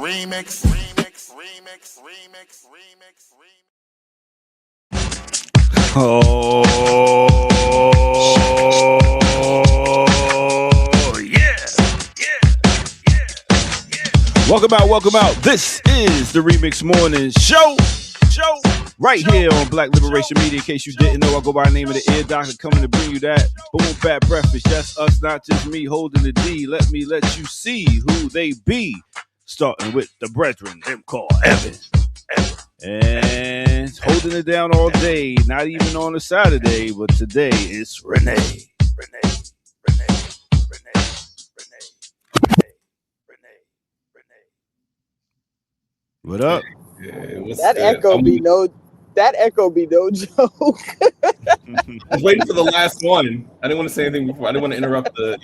Oh, yeah. Welcome out. This is the Remix Morning Show. Right here on Black Liberation Media. In case you didn't know, I go by the name of the Ear Doctor, coming to bring you that boom bap breakfast. That's us, not just me holding the D. Let me let you see who they be. Starting with the brethren, them called Evan. And holding it down all day, not even on a Saturday, but today it's Renee. What up? Yeah, that echo be no joke. I was waiting for the last one. I didn't want to say anything before. I didn't want to interrupt the.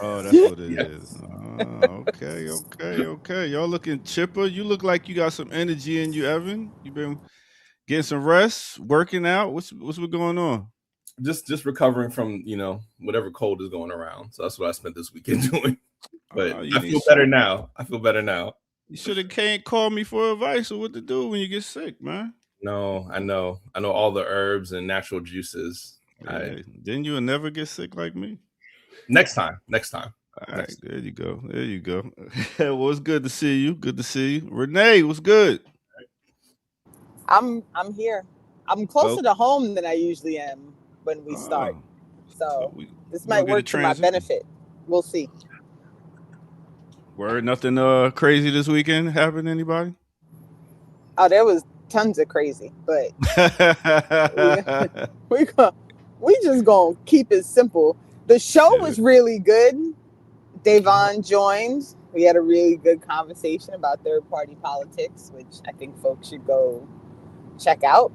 Oh, that's what it is. Okay. Y'all looking chipper. You look like you got some energy in you, Evan. You been getting some rest, working out. What's going on? Just recovering from whatever cold is going around. So that's what I spent this weekend doing. But I feel better now. You should have called me for advice on what to do when you get sick, man. No, I know all the herbs and natural juices. Yeah, then you'll never get sick like me. Next time. All right, there you go. Well, it's good to see you. Renee, what's good? I'm here. I'm closer to home than I usually am when we start. So this might work to my benefit. We'll see. Word, nothing crazy this weekend happened to anybody? Oh, there was tons of crazy, but we just gonna keep it simple. The show was really good. Davon joined. We had a really good conversation about third-party politics, which I think folks should go check out.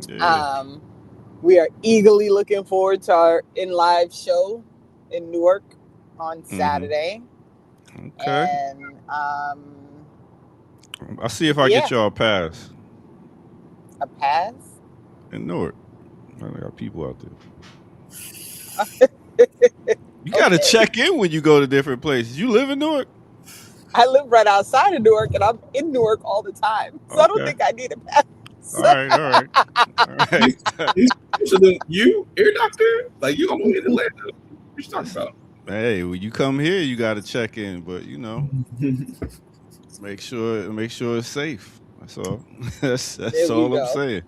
Yeah. We are eagerly looking forward to our in-live show in Newark on Saturday. Okay. And I'll see if I get y'all a pass. A pass? In Newark. I got people out there. You gotta check in when you go to different places. You live in Newark? I live right outside of Newark, and I'm in Newark all the time. So I don't think I need a pass. All right. So then you, Ear Doctor, like you only in Atlanta. What you talking about? Hey, when you come here, you gotta check in, but make sure it's safe. That's all. That's all I'm saying.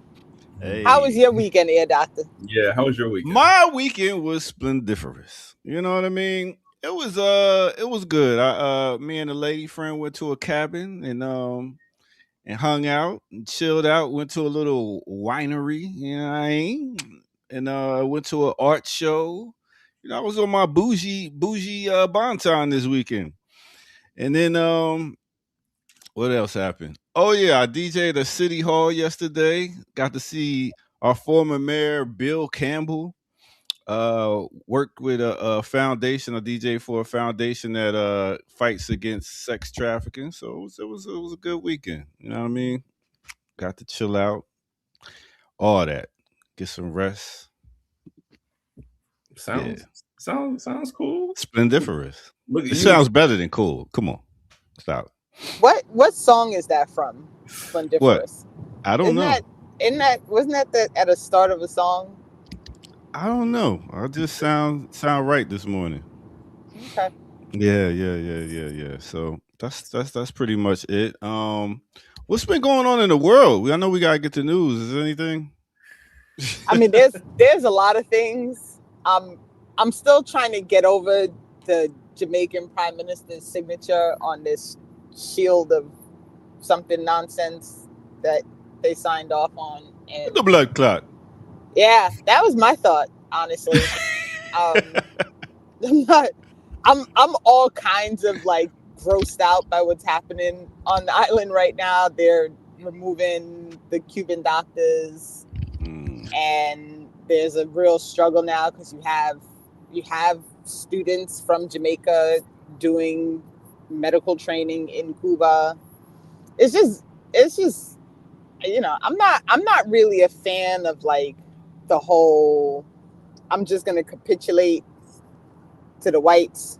Hey. How was your weekend, Ear Doctor? Yeah, how was your weekend? My weekend was splendiferous. You know what I mean? It was good. Me and a lady friend went to a cabin and hung out and chilled out. Went to a little winery, you know what I mean? And went to an art show. I was on my bougie bon time this weekend. And then what else happened? Oh yeah, I DJ'd at City Hall yesterday. Got to see our former mayor Bill Campbell. Worked with a foundation, a DJ for a foundation that fights against sex trafficking. So it was a good weekend. You know what I mean? Got to chill out, all that, get some rest. Sounds cool. Splendiferous. It sounds better than cool. Come on, stop. What song is that from? Splendiferous. What? I don't know. Wasn't that at the start of a song? I don't know. I just sound right this morning. Okay. Yeah. So that's pretty much it. What's been going on in the world? I know we gotta get the news. Is there anything? I mean, there's a lot of things. I'm still trying to get over the Jamaican Prime Minister's signature on this shield of something nonsense that they signed off on. And the blood clot. Yeah, that was my thought, honestly. I'm all kinds of like grossed out by what's happening on the island right now. They're removing the Cuban doctors, and there's a real struggle now because you have students from Jamaica doing medical training in Cuba. It's just I'm not really a fan of like the whole I'm just going to capitulate to the whites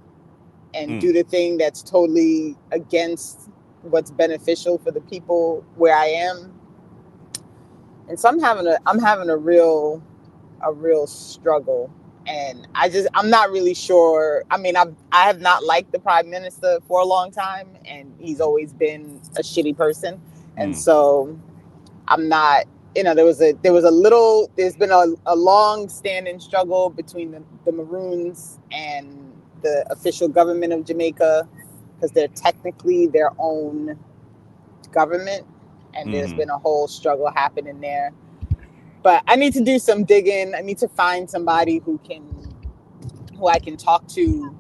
and do the thing that's totally against what's beneficial for the people where I am. And so I'm having a real struggle. And I'm not really sure. I mean, I have not liked the prime minister for a long time, and he's always been a shitty person. And so I'm not, there's been a long standing struggle between the Maroons and the official government of Jamaica, because they're technically their own government. And there's been a whole struggle happening there. But I need to do some digging. I need to find somebody who I can talk to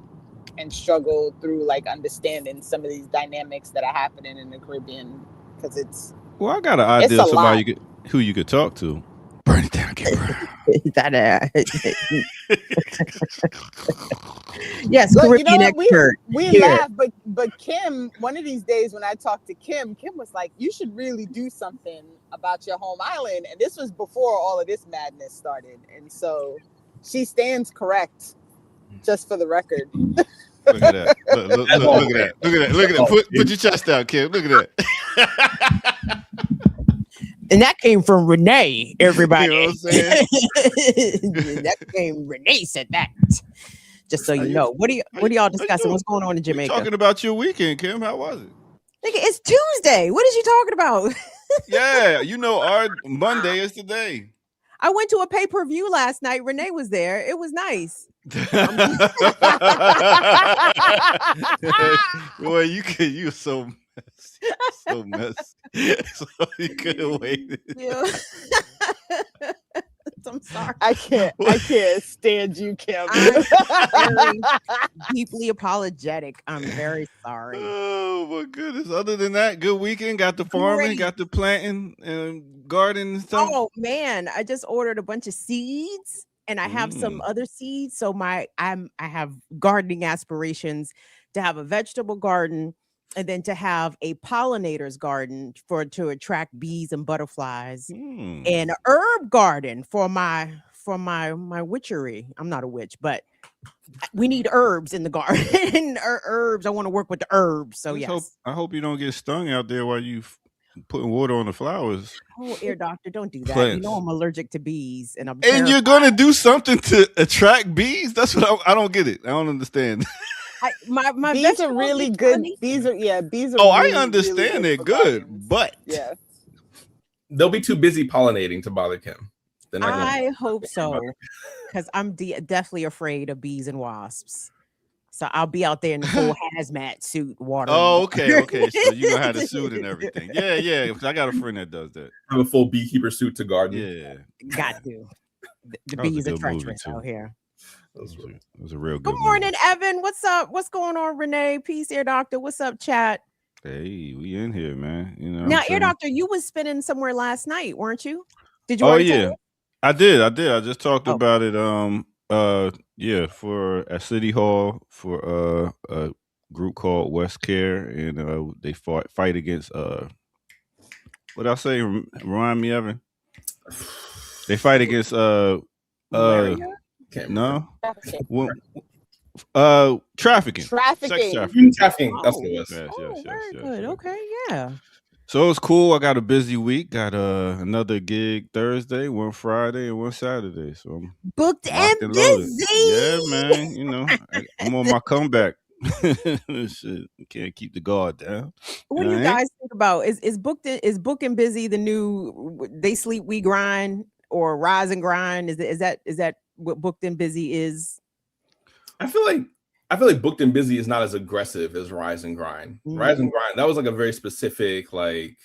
and struggle through, like, understanding some of these dynamics that are happening in the Caribbean, because it's. Well, I got an idea of somebody who you could talk to. Burn it down, Kim Brown. Yes, Caribbean expert. We laugh, but Kim, one of these days when I talked to Kim was like, "You should really do something about your home island." And this was before all of this madness started, and so she stands correct. Just for the record. Look at that! Look at that! Put your chest out, Kim. Look at that. And that came from Renee, everybody. You know what I'm saying? Renee said that. Just so you know. What are y'all discussing? What's going on in Jamaica? Talking about your weekend, Kim. How was it? Nigga, it's Tuesday. What is you talking about? Yeah, our Monday is today. I went to a pay-per-view last night. Renee was there. It was nice. Boy, you so messy. So you couldn't wait. Yeah. I'm sorry. I can't stand you, Kim. I'm very deeply apologetic. I'm very sorry. Oh my goodness. Other than that, good weekend. Got the farming, got the planting and gardening and stuff. Oh man, I just ordered a bunch of seeds. And I have some other seeds. So I have gardening aspirations to have a vegetable garden, and then to have a pollinators garden to attract bees and butterflies, and an herb garden for my witchery. I'm not a witch, but we need herbs in the garden. Herbs. I want to work with the herbs. So yes. I hope you don't get stung out there while you putting water on the flowers. Oh, ear doctor, don't do that. Plants. You know I'm allergic to bees, and you're gonna do something to attract bees. That's what I don't get it. I don't understand. My bees are really good. Bees are. Oh, really, I understand they're good, but they'll be too busy pollinating to bother Kim. I hope so, because I'm definitely afraid of bees and wasps. So I'll be out there in the full hazmat suit, water. Oh, okay. So you know how to suit and everything. Yeah. I got a friend that does that. Have a full beekeeper suit to garden. Yeah, got to. The bees are treacherous out here. It was a real good. Good morning, Evan. What's up? What's going on, Renee? Peace, ear doctor. What's up, chat? Hey, we in here, man. Now, ear doctor, you was spinning somewhere last night, weren't you? Did you? Oh yeah, I did. I just talked about it. For at City Hall for a group called West Care, and they fight against what I say. Remind me, Evan. They fight against trafficking. Trafficking. Trafficking. That's what it was. Yes, very good. Okay, yeah. So it was cool. I got a busy week. Got another gig Thursday, one Friday, and one Saturday. So I'm booked and busy. Yeah, man. I'm on my comeback. Shit, can't keep the guard down. What do you guys think about? Is booked and busy the new They Sleep We Grind or Rise and Grind? Is that what booked and busy is? I feel like booked and busy is not as aggressive as Rise and Grind. Rise and Grind, that was like a very specific, like,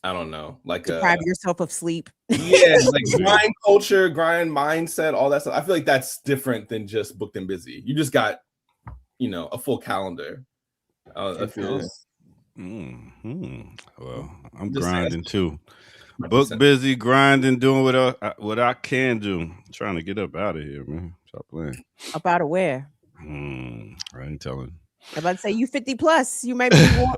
I don't know, like deprive yourself of sleep. Yeah, like grind culture, grind mindset, all that stuff. I feel like that's different than just booked and busy. You just got, a full calendar. It feels. Well, I'm grinding too. Book busy, grinding, doing what I can do. I'm trying to get up out of here, man. Stop playing. Up out of where? I ain't telling. I'm about to say you 50 plus. You might be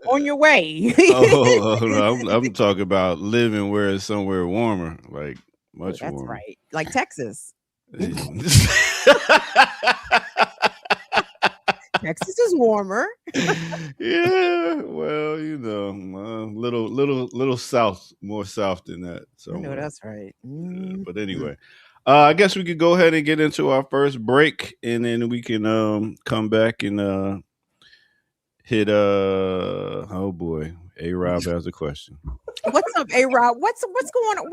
on your way. No, I'm talking about living where it's somewhere warmer, like much warmer. That's right, like Texas. Texas is warmer. Yeah, well, little south, more south than that. So I know that's right. But anyway, I guess we could go ahead and get into our first break, and then we can come back and hit oh boy, A-Rob has a question. What's up, A-Rob? What's going on?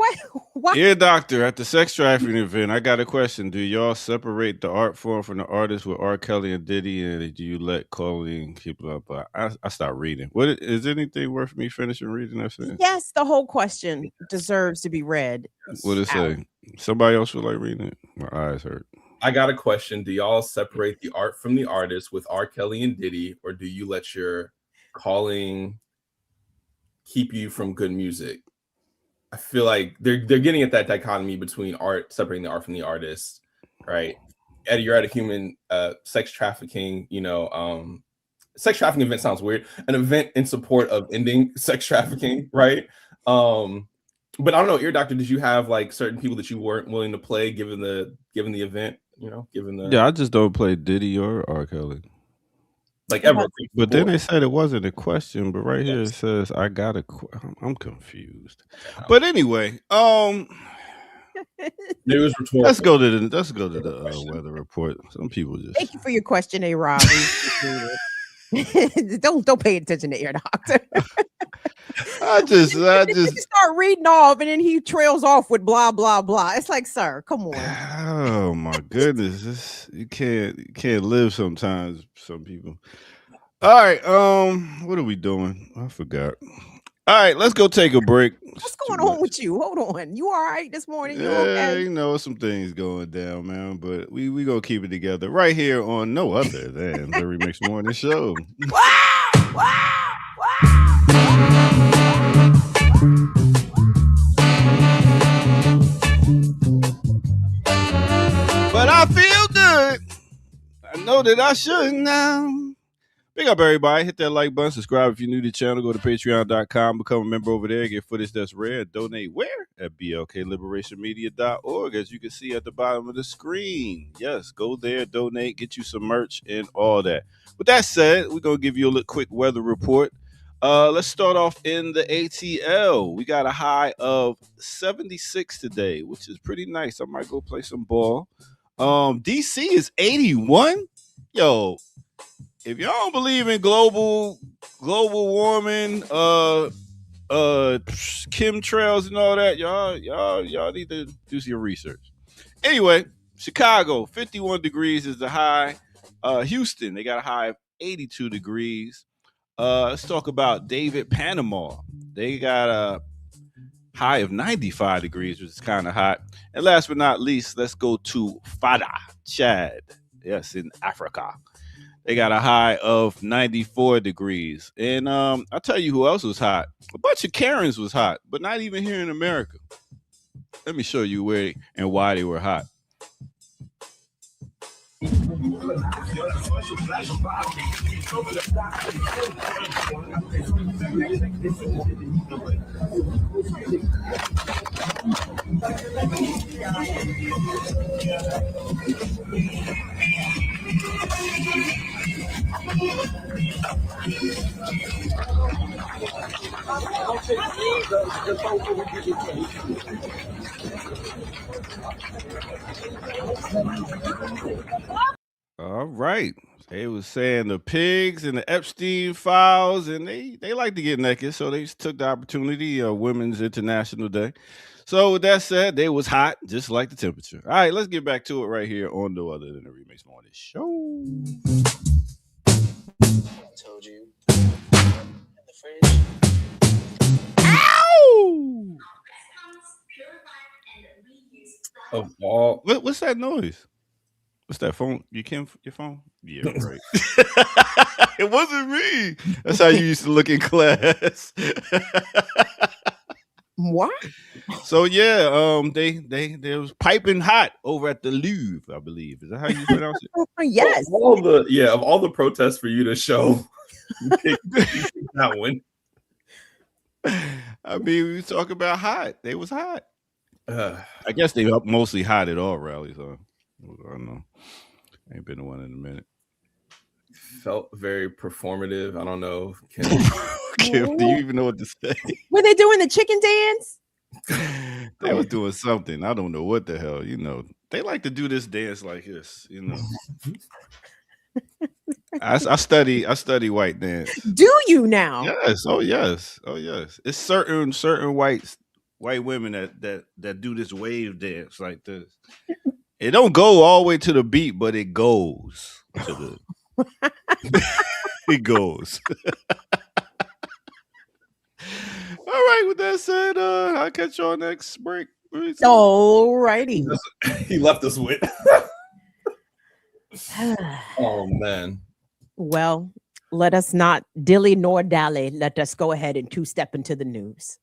What? Ear doctor, at the sex trafficking event, I got a question. Do y'all separate the art form from the artist with R. Kelly and Diddy, and do you let Colleen keep it up? I stopped reading. What is anything worth me finishing reading that thing? Yes, the whole question deserves to be read. What did it say? Somebody else would like reading it? My eyes hurt. I got a question. Do y'all separate the art from the artist with R. Kelly and Diddy, or do you let your calling keep you from good music? I feel like they're getting at that dichotomy between art, separating the art from the artist, right? Eddie, you're at a human sex trafficking, sex trafficking event sounds weird. An event in support of ending sex trafficking, right? But I don't know, Ear Doctor, did you have like certain people that you weren't willing to play given the event? Yeah, I just don't play Diddy or R. Kelly. Like ever. But then they said it wasn't a question, but right here it says I got a I'm confused. But anyway, it was rhetorical. Let's go to the weather report. Some people just Thank you for your question, A-Rob. don't pay attention to Ear Doctor. I just start reading off, and then he trails off with blah blah blah. It's like, sir, come on. Oh my goodness, you can't live sometimes. Some people. All right, what are we doing? I forgot. All right, let's go take a break. What's going on with you? Hold on, you all right this morning? You okay? Some things going down, man. But we gonna keep it together right here on no other than the Remix Morning Show. Wow! But I feel good. I know that I should now. Big up everybody. Hit that like button. Subscribe if you're new to the channel. Go to patreon.com. Become a member over there. Get footage that's rare. Donate where? At blkliberationmedia.org. As you can see at the bottom of the screen. Yes, go there. Donate. Get you some merch and all that. With that said, we're going to give you a little quick weather report. Let's start off in the ATL. We got a high of 76 today, which is pretty nice. I might go play some ball. DC is 81. Yo, if y'all don't believe in global warming, chemtrails and all that, y'all need to do your research. Anyway, Chicago, 51 degrees is the high. Houston, they got a high of 82 degrees. Let's talk about David, Panama. They got a high of 95 degrees, which is kind of hot. And last but not least, let's go to Fada, Chad. Yes, in Africa. They got a high of 94 degrees. And I'll tell you who else was hot. A bunch of Karens was hot, but not even here in America. Let me show you where and why they were hot. All right. They was saying the pigs and the Epstein files, and they like to get naked, so they took the opportunity of Women's International Day. So with that said, they was hot, just like the temperature. All right, let's get back to it right here on No Other Than the Remix Morning Show. I told you. In the fridge. Ow! Of all, what's that noise? What's that phone? Your phone? Yeah, right. It wasn't me. That's how you used to look in class. What? So yeah, they was piping hot over at the Louvre, I believe. Is that how you pronounce it? Yes. Of all the protests for you to show, you picked that one. I mean, we talk about hot. They was hot. I guess they mostly hot at all rallies. I don't know. Ain't been to one in a minute. felt very performative. I don't know. Kim, do you even know what to say? Were they doing the chicken dance? They was doing something. I don't know what the hell. They like to do this dance like this. I study white dance. Do you now? Yes. Oh yes. Oh yes. It's certain white women that do this wave dance like this. It don't go all the way to the beat, but it goes to the. It goes. All right. With that said, I'll catch y'all next break. All righty. He left us with. Oh man. Well, let us not dilly nor dally. Let us go ahead and two-step into the news.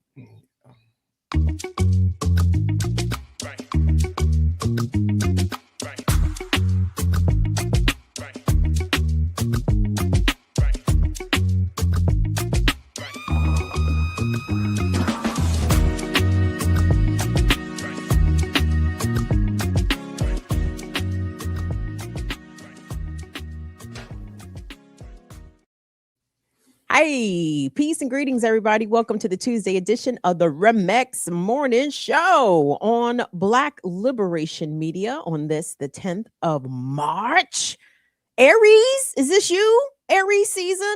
Hey, peace and greetings, everybody. Welcome to the Tuesday edition of the Remex Morning Show on Black Liberation Media on the 10th of March. Aries, is this you? Aries season?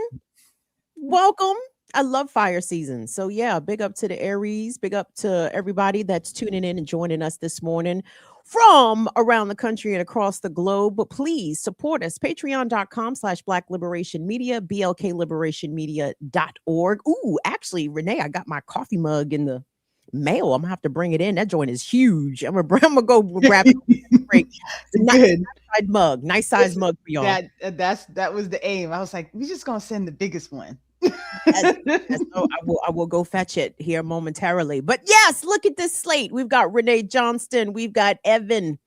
Welcome. I love fire season. So yeah, big up to the Aries. Big up to everybody that's tuning in and joining us this morning from around the country and across the globe. But please support us. Patreon.com/Black Liberation Media, BLKLiberationMedia.org. Ooh, actually, Renee, I got my coffee mug in the mail. I'm gonna have to bring it in. That joint is huge. I'm gonna go grab it. Nice size mug for y'all. That was the aim. I was like, we're just gonna send the biggest one. So I will go fetch it here momentarily. But yes, look at this slate. We've got Renee Johnston. We've got Evan,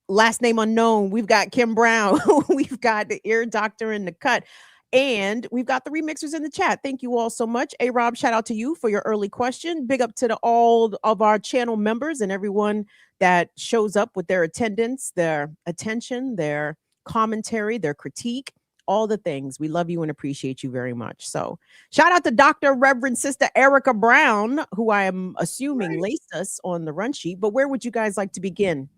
last name unknown. We've got Kim Brown. We've got the ear doctor in the cut. And we've got the remixers in the chat. Thank you all so much. A-Rob, shout out to you for your early question. Big up to all of our channel members and everyone that shows up with their attendance, their attention, their commentary, their critique. All the things. We love you and appreciate you very much. So shout out to Dr. Reverend Sister Erica Brown, who I am assuming laced us on the run sheet. But where would you guys like to begin?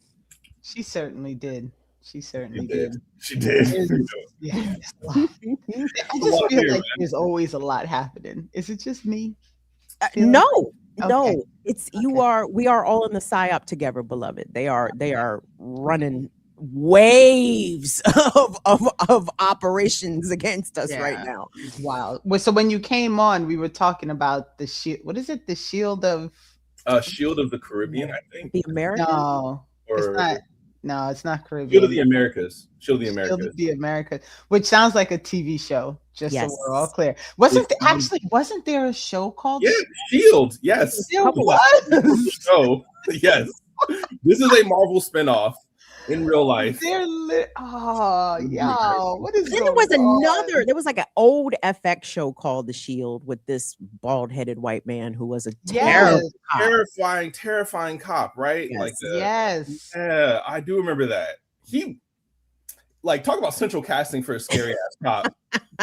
She certainly did. She did. She did. Yeah. I just feel like there's always a lot happening. Is it just me? No. It's okay. We are all in the PSYOP together, beloved. They are running waves of operations against us right now. Wow. Well, so when you came on, we were talking about the shield. What is it? The shield of Shield of the Caribbean, I think. The Americas? No, it's not. No, it's not Caribbean. Shield of the Americas. Shield of the Americas, which sounds like a TV show. Just so we're all clear. Wasn't there a show called Shield? Yes. There was. Show. Yes. This is a Marvel spinoff. In real life, what is then there was another, there was like an old FX show called The Shield with this bald-headed white man who was a terrifying cop, right? Yes. Yeah, I do remember that. He talk about central casting for a scary ass cop.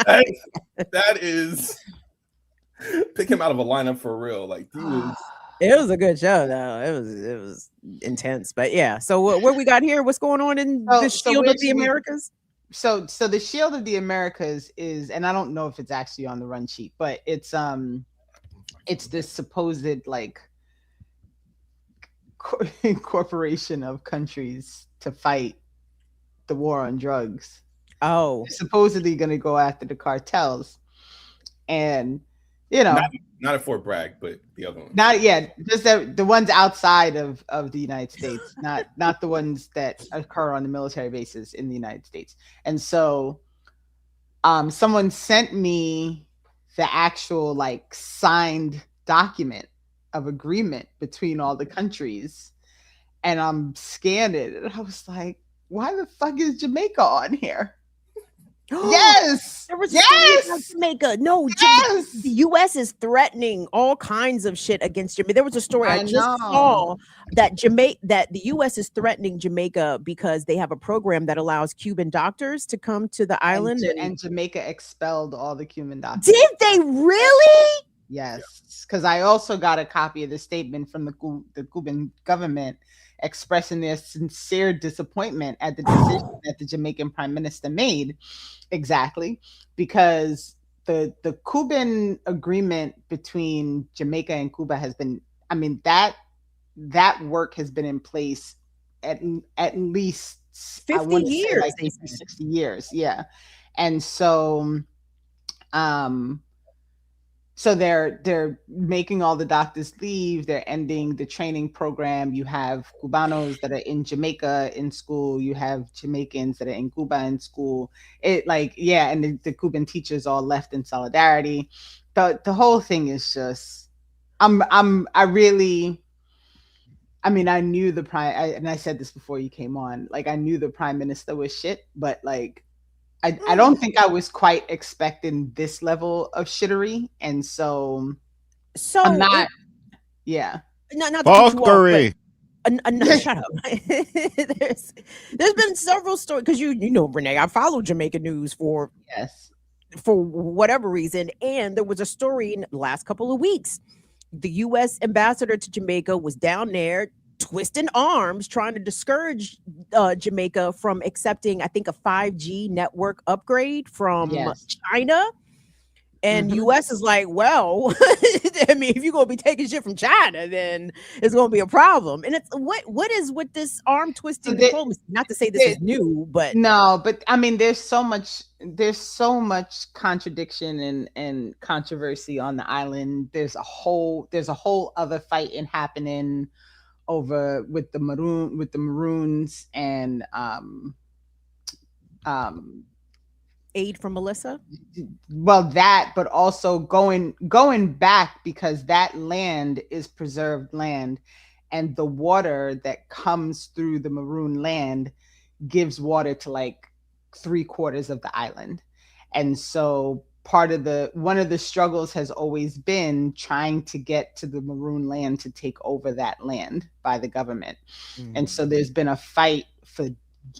That is pick him out of a lineup for real. He was. It was a good show, though. It was intense, but yeah. So what we got here? What's going on in the Shield of the Americas? So the Shield of the Americas is, and I don't know if it's actually on the run sheet, but it's this supposed corporation of countries to fight the war on drugs. Oh, they're supposedly going to go after the cartels, and not at Fort Bragg, but the other ones. Not yet. Just the ones outside of the United States, not the ones that occur on the military bases in the United States. And so, someone sent me the actual signed document of agreement between all the countries, and I'm scanned it, and I was like, "Why the fuck is Jamaica on here?" Yes. There was a story about Yes. Jamaica. No, Yes. the U.S. is threatening all kinds of shit against Jamaica. There was a story I just know. saw that the U.S. is threatening Jamaica because they have a program that allows Cuban doctors to come to the island. And Jamaica expelled all the Cuban doctors. Did they really? Yes, because I also got a copy of the statement from the Cuban government expressing their sincere disappointment at the decision that the Jamaican Prime Minister made. Exactly, because the Cuban agreement between Jamaica and Cuba has been, I mean, that work has been in place at least 50 years, like 50, 60 years. Yeah. And so so they're making all the doctors leave, they're ending the training program. You have Cubanos that are in Jamaica in school, you have Jamaicans that are in Cuba in school. It like, yeah, and the Cuban teachers all left in solidarity. The whole thing is just I really, I mean, I knew the and I said this before you came on, like I knew the prime minister was shit, but like I don't think I was quite expecting this level of shittery, and so I'm not. Yeah, not to cut you off, but shut up. There's been several stories because you know, Renee, I follow Jamaica news for whatever reason, and there was a story in the last couple of weeks. The U.S. ambassador to Jamaica was down there twisting arms, trying to discourage Jamaica from accepting, I think, a 5G network upgrade from China. And U.S. is like, well, I mean, if you're gonna be taking shit from China, then it's gonna be a problem. And it's what is with this arm twisting diplomacy? Not to say this is new, but no, but I mean, there's so much contradiction and controversy on the island. There's a whole other fighting happening over with the Maroons and aid from Melissa. Well, that, but also going back, because that land is preserved land, and the water that comes through the Maroon land gives water to like 3/4 of the island. And so one of the struggles has always been trying to get to the Maroon land to take over that land by the government. And so there's been a fight for,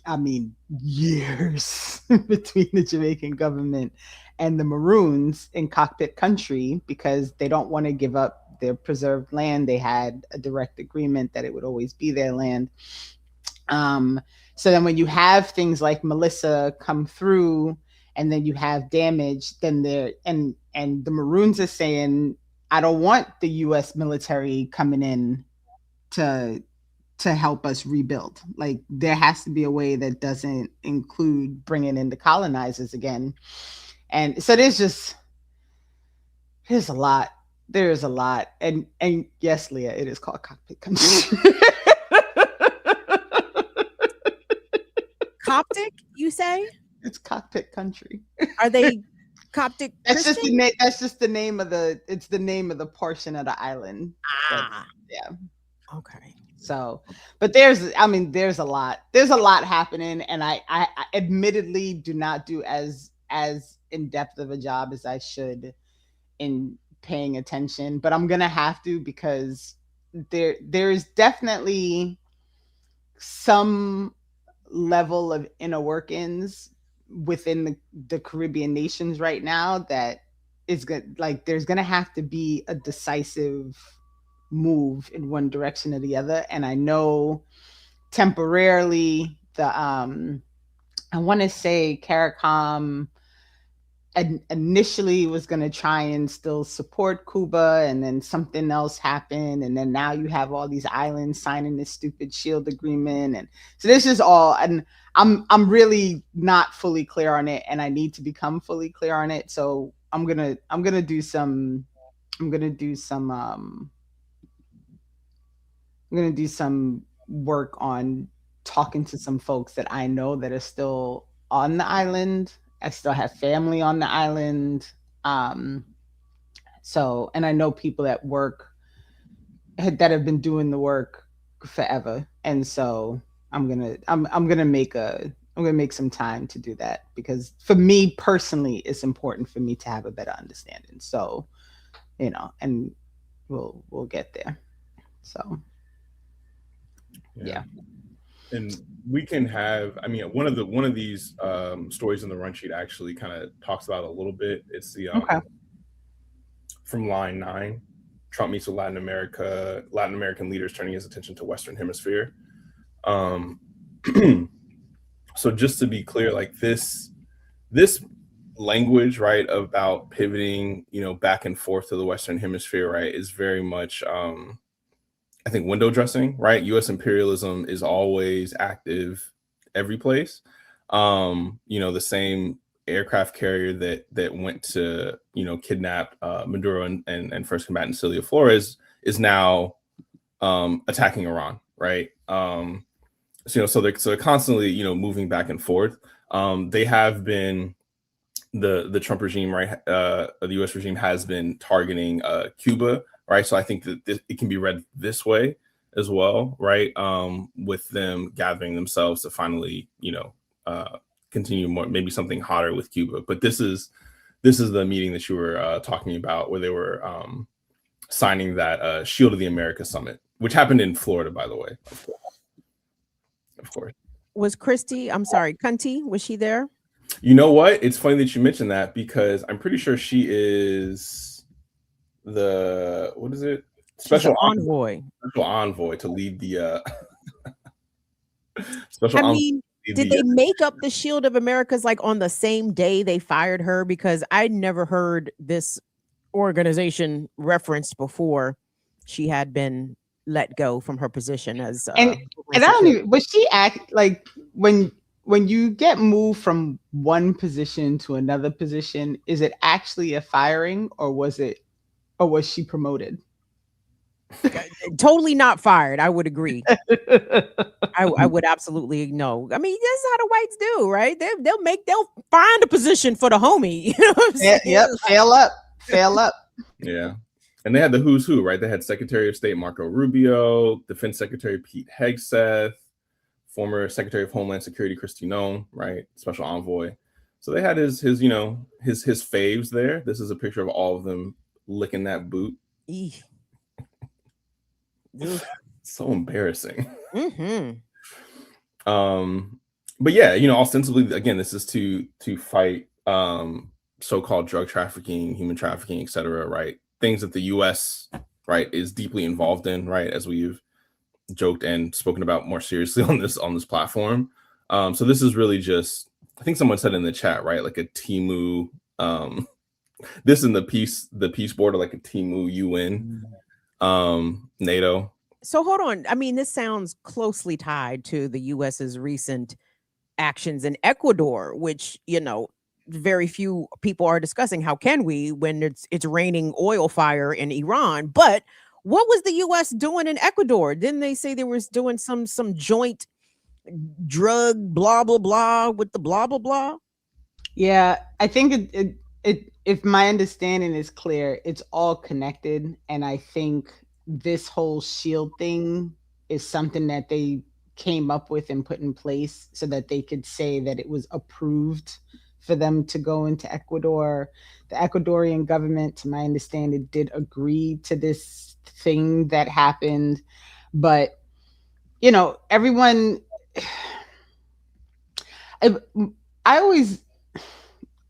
I mean, years between the Jamaican government and the Maroons in Cockpit Country, because they don't want to give up their preserved land. They had a direct agreement that it would always be their land. So then when you have things like Melissa come through and then you have damage, then and the Maroons are saying, I don't want the US military coming in to help us rebuild. Like, there has to be a way that doesn't include bringing in the colonizers again. And so there's a lot. There is a lot. And yes, Leah, it is called Cockpit Country. Coptic, you say? It's Cockpit Country. Are they Coptic? That's just the name. That's just the name of the. It's the name of the portion of the island. Yeah. Okay. So, but there's a lot. There's a lot happening, and I admittedly do not do as in depth of a job as I should in paying attention, but I'm gonna have to, because there's definitely some level of inner workings within the Caribbean nations right now that is good. Like, there's gonna have to be a decisive move in one direction or the other. And I know temporarily the I want to say CARICOM initially was going to try and still support Cuba, and then something else happened, and then now you have all these islands signing this stupid shield agreement, and so this is all, and I'm really not fully clear on it, and I need to become fully clear on it. So I'm gonna do some work on talking to some folks that I know that are still on the island. I still have family on the island. So, and I know people that have been doing the work forever. And so I'm gonna make a I'm going to make some time to do that because for me personally, it's important for me to have a better understanding. So, and we'll get there. So, yeah. And we can have, I mean, one of these stories in the run sheet actually kind of talks about it a little bit. It's the from line 9, Trump meets with Latin American leaders turning his attention to Western Hemisphere. So just to be clear, like this language, right, about pivoting, back and forth to the Western Hemisphere, right, is very much I think window dressing, right? U.S. imperialism is always active every place. The same aircraft carrier that went to, kidnap Maduro and first combatant Celia Flores is now attacking Iran, right? So they're constantly, moving back and forth. They have been the Trump regime, right? The U.S. regime has been targeting Cuba, right? So I think that it can be read this way as well, right? With them gathering themselves to finally, continue more, maybe something hotter with Cuba. But this is the meeting that you were talking about, where they were signing that Shield of the America summit, which happened in Florida, by the way. Of course. Was Cunty, was she there? You know what? It's funny that you mentioned that because I'm pretty sure she is what is it? Special envoy to lead the special. I mean, did they make up the Shield of Americas like on the same day they fired her? Because I never heard this organization referenced before she had been let go from her position as and I don't even, was she act like when you get moved from one position to another position, is it actually a firing or was she promoted? Totally not fired. I would agree. I would absolutely know. I mean, that's how the whites do, right? They'll find a position for the homie. You know what I'm saying? Yep. Fail up. Yeah. And they had the who's who, right? They had Secretary of State Marco Rubio, Defense Secretary Pete Hegseth, former Secretary of Homeland Security Kristi Noem, right? Special envoy. So they had his faves there. This is a picture of all of them licking that boot. So embarrassing. Mm-hmm. But yeah, ostensibly, again, this is to fight so-called drug trafficking, human trafficking, etc., right? Things that the U.S., right, is deeply involved in, right, as we've joked and spoken about more seriously on this platform. So this is really just, I think someone said in the chat, right, like a Timu, this in the peace border, like a Timu UN, NATO. So hold on. I mean, this sounds closely tied to the U.S.'s recent actions in Ecuador, which, very few people are discussing. How can we when it's raining oil fire in Iran? But what was the U.S. doing in Ecuador? Didn't they say they was doing some joint drug blah blah blah with the blah blah blah? Yeah, I think it if my understanding is clear, it's all connected, and I think this whole shield thing is something that they came up with and put in place so that they could say that it was approved for them to go into Ecuador. The Ecuadorian government, to my understanding, did agree to this thing that happened. But, everyone,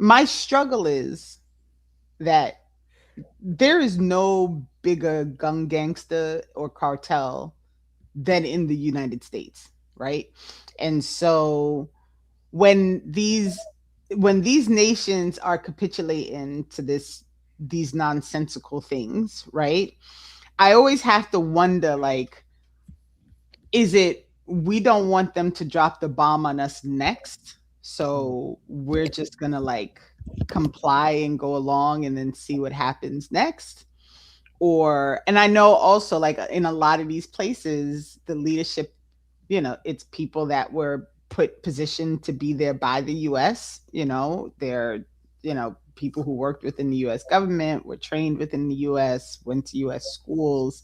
my struggle is that there is no bigger gun gangster or cartel than in the United States, right? And so when these nations are capitulating to these nonsensical things, right? I always have to wonder, like, is it we don't want them to drop the bomb on us next, so we're just gonna like comply and go along and then see what happens next? And I know also, like, in a lot of these places, the leadership, it's people that were positioned to be there by the US. They're people who worked within the US government, were trained within the US, went to US schools,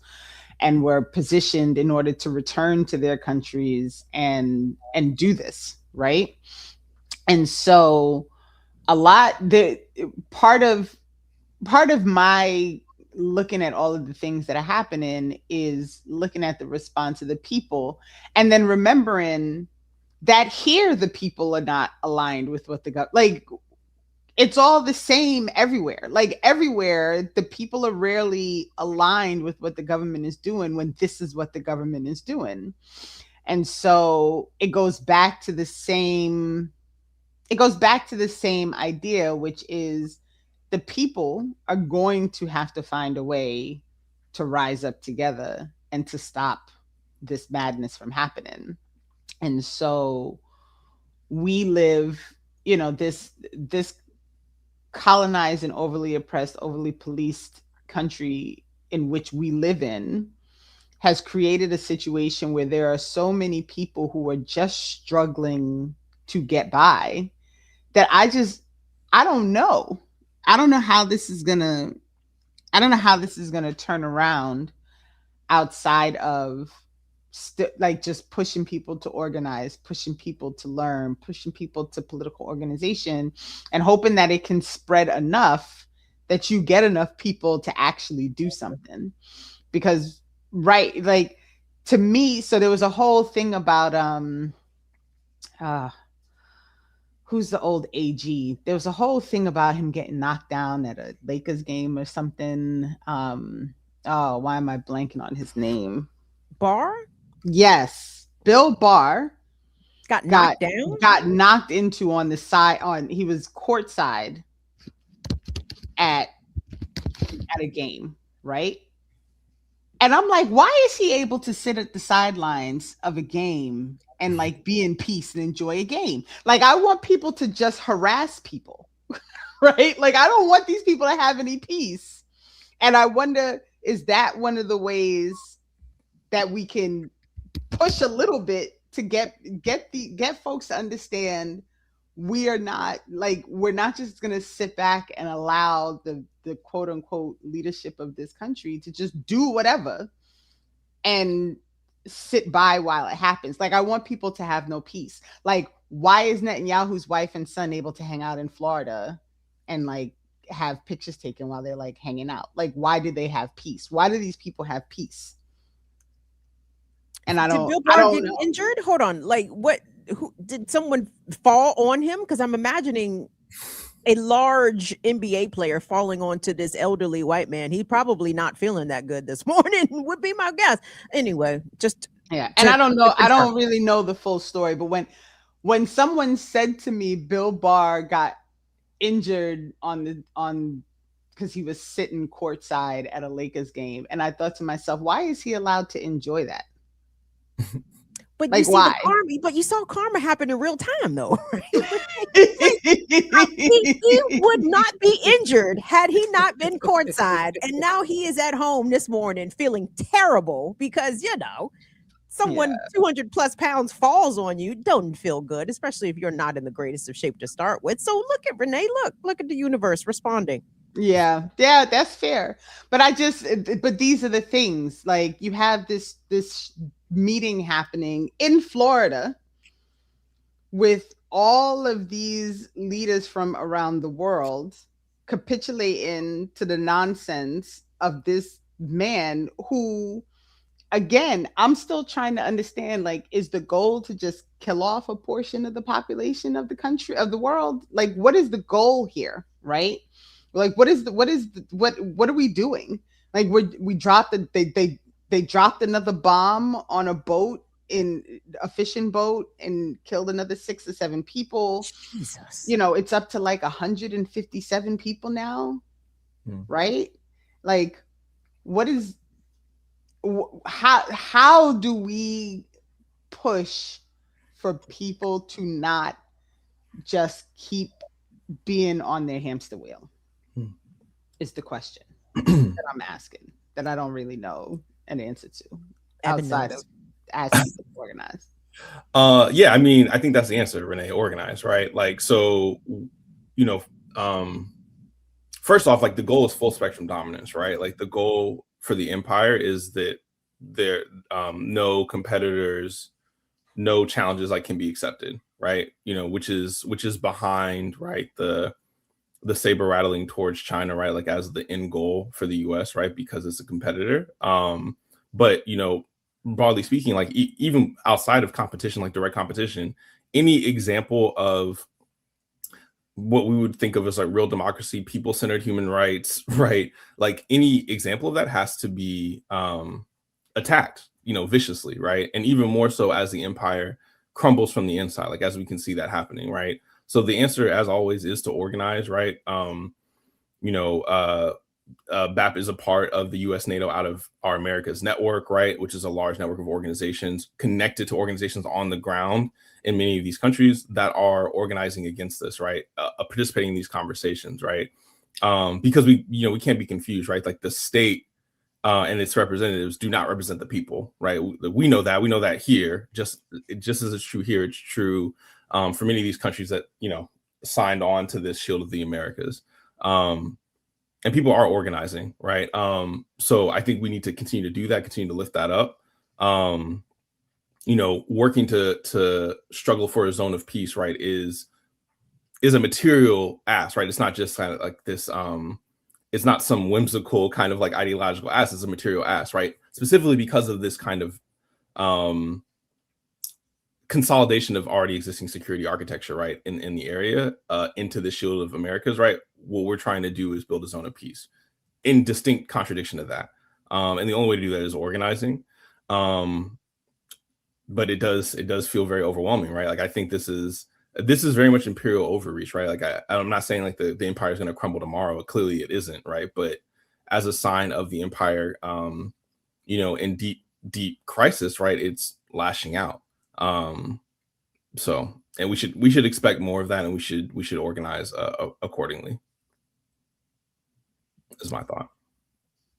and were positioned in order to return to their countries and do this, right? And so a lot the part of my looking at all of the things that are happening is looking at the response of the people, and then remembering that here the people are not aligned with what the like it's all the same everywhere. Like everywhere, the people are rarely aligned with what the government is doing when this is what the government is doing. And so it goes back to the same idea, which is the people are going to have to find a way to rise up together and to stop this madness from happening. And so we live, this colonized and overly oppressed, overly policed country in which we live in has created a situation where there are so many people who are just struggling to get by that I don't know. I don't know how this is going to turn around outside of like just pushing people to organize, pushing people to learn, pushing people to political organization, and hoping that it can spread enough that you get enough people to actually do something. Because right, like to me, so there was a whole thing about who's the old AG? There was a whole thing about him getting knocked down at a Lakers game or something. Oh, why am I blanking on his name? Barr? Yes, Bill Barr got knocked down. Got knocked into on the side. He was courtside at a game, right? And I'm like, why is he able to sit at the sidelines of a game and like be in peace and enjoy a game? Like, I want people to just harass people, right? Like, I don't want these people to have any peace. And I wonder, is that one of the ways that we can push a little bit to get folks to understand we're not just going to sit back and allow the quote unquote leadership of this country to just do whatever and sit by while it happens. Like, I want people to have no peace. Like, why is Netanyahu's wife and son able to hang out in Florida and like have pictures taken while they're like hanging out? Like, why did they have peace? Why do these people have peace? And did Bill Barr get injured? Hold on. Like, what? Who did someone fall on him? Because I'm imagining a large NBA player falling onto this elderly white man. He's probably not feeling that good this morning, would be my guess. Anyway, just and I don't know. I don't really know the full story, but when someone said to me, Bill Barr got injured because he was sitting courtside at a Lakers game, and I thought to myself, why is he allowed to enjoy that? But like, you saw karma happen in real time, though. he would not be injured had he not been courtside, and now he is at home this morning feeling terrible because someone 200 plus pounds falls on you. Don't feel good, especially if you're not in the greatest of shape to start with. So look at Renee. Look at the universe responding. Yeah, that's fair. But these are the things. Like, you have this meeting happening in Florida with all of these leaders from around the world capitulating to the nonsense of this man who, again, I'm still trying to understand, like, is the goal to just kill off a portion of the population of the country, of the world? Like, what is the goal here, right? Like, what are we doing? Like, we dropped they dropped another bomb on a boat, in a fishing boat, and killed another 6 or 7 people. Jesus. It's up to like 157 people now, right? Like, how do we push for people to not just keep being on their hamster wheel? Is the question that I'm asking, that I don't really know an answer to outside of asking people to organize. I mean, I think that's the answer, Renee. Organize, right? Like, so, first off, like, the goal is full spectrum dominance, right? Like, the goal for the empire is that there no competitors, no challenges like can be accepted, right? Which is behind, right, the saber rattling towards China, right, like as the end goal for the US, right, because it's a competitor. But broadly speaking, like even outside of competition, like direct competition, any example of what we would think of as like real democracy, people-centered human rights, right, like any example of that has to be attacked, viciously, right? And even more so as the empire crumbles from the inside, like as we can see that happening, right? So the answer, as always, is to organize, right? BAP is a part of the U.S. NATO out of our Americas network, right, which is a large network of organizations connected to organizations on the ground in many of these countries that are organizing against this, right, participating in these conversations, right, because we can't be confused, right, like the state and its representatives do not represent the people, right? We know that here, just as it's true here, it's true for many of these countries that signed on to this Shield of the Americas. And people are organizing, right? So I think we need to continue to do that, continue to lift that up. Working to struggle for a zone of peace, right, is a material ask, right? It's not just kind of like this. It's not some whimsical kind of like ideological ask. It's a material ask, right? Specifically because of this kind of consolidation of already existing security architecture, right, in the area into the Shield of Americas, right? What we're trying to do is build a zone of peace in distinct contradiction to that. And the only way to do that is organizing. But it does feel very overwhelming, right? Like I think this is very much imperial overreach, right? Like I'm not saying like the empire is going to crumble tomorrow. Clearly it isn't, right? But as a sign of the empire, in deep crisis, right? It's lashing out. So, and we should expect more of that, and we should organize accordingly. Is my thought.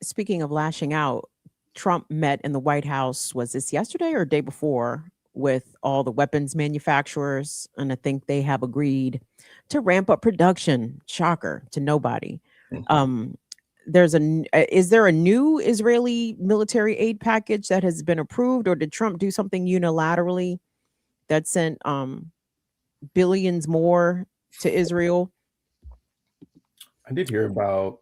Speaking of lashing out, Trump met in the White House, was this yesterday or day before, with all the weapons manufacturers, and I think they have agreed to ramp up production. Shocker to nobody. Mm-hmm. Is there a new Israeli military aid package that has been approved, or did Trump do something unilaterally that sent billions more to Israel? I did hear about,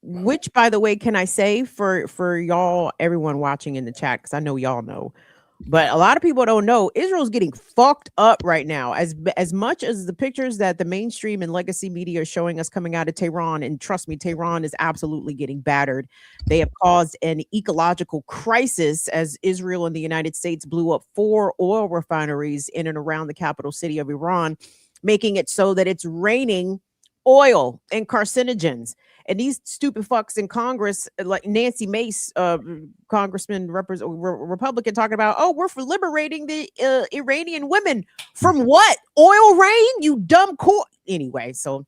which, by the way, can I say for y'all, everyone watching in the chat, because I know y'all know, but a lot of people don't know, Israel's getting fucked up right now. As much as the pictures that the mainstream and legacy media are showing us coming out of Tehran, and trust me, Tehran is absolutely getting battered. They have caused an ecological crisis as Israel and the United States blew up 4 oil refineries in and around the capital city of Iran, making it so that it's raining oil and carcinogens. And these stupid fucks in Congress, like Nancy Mace, Congressman, Republican, talking about, oh, we're for liberating the Iranian women from what? Oil rain? You dumb Anyway, so,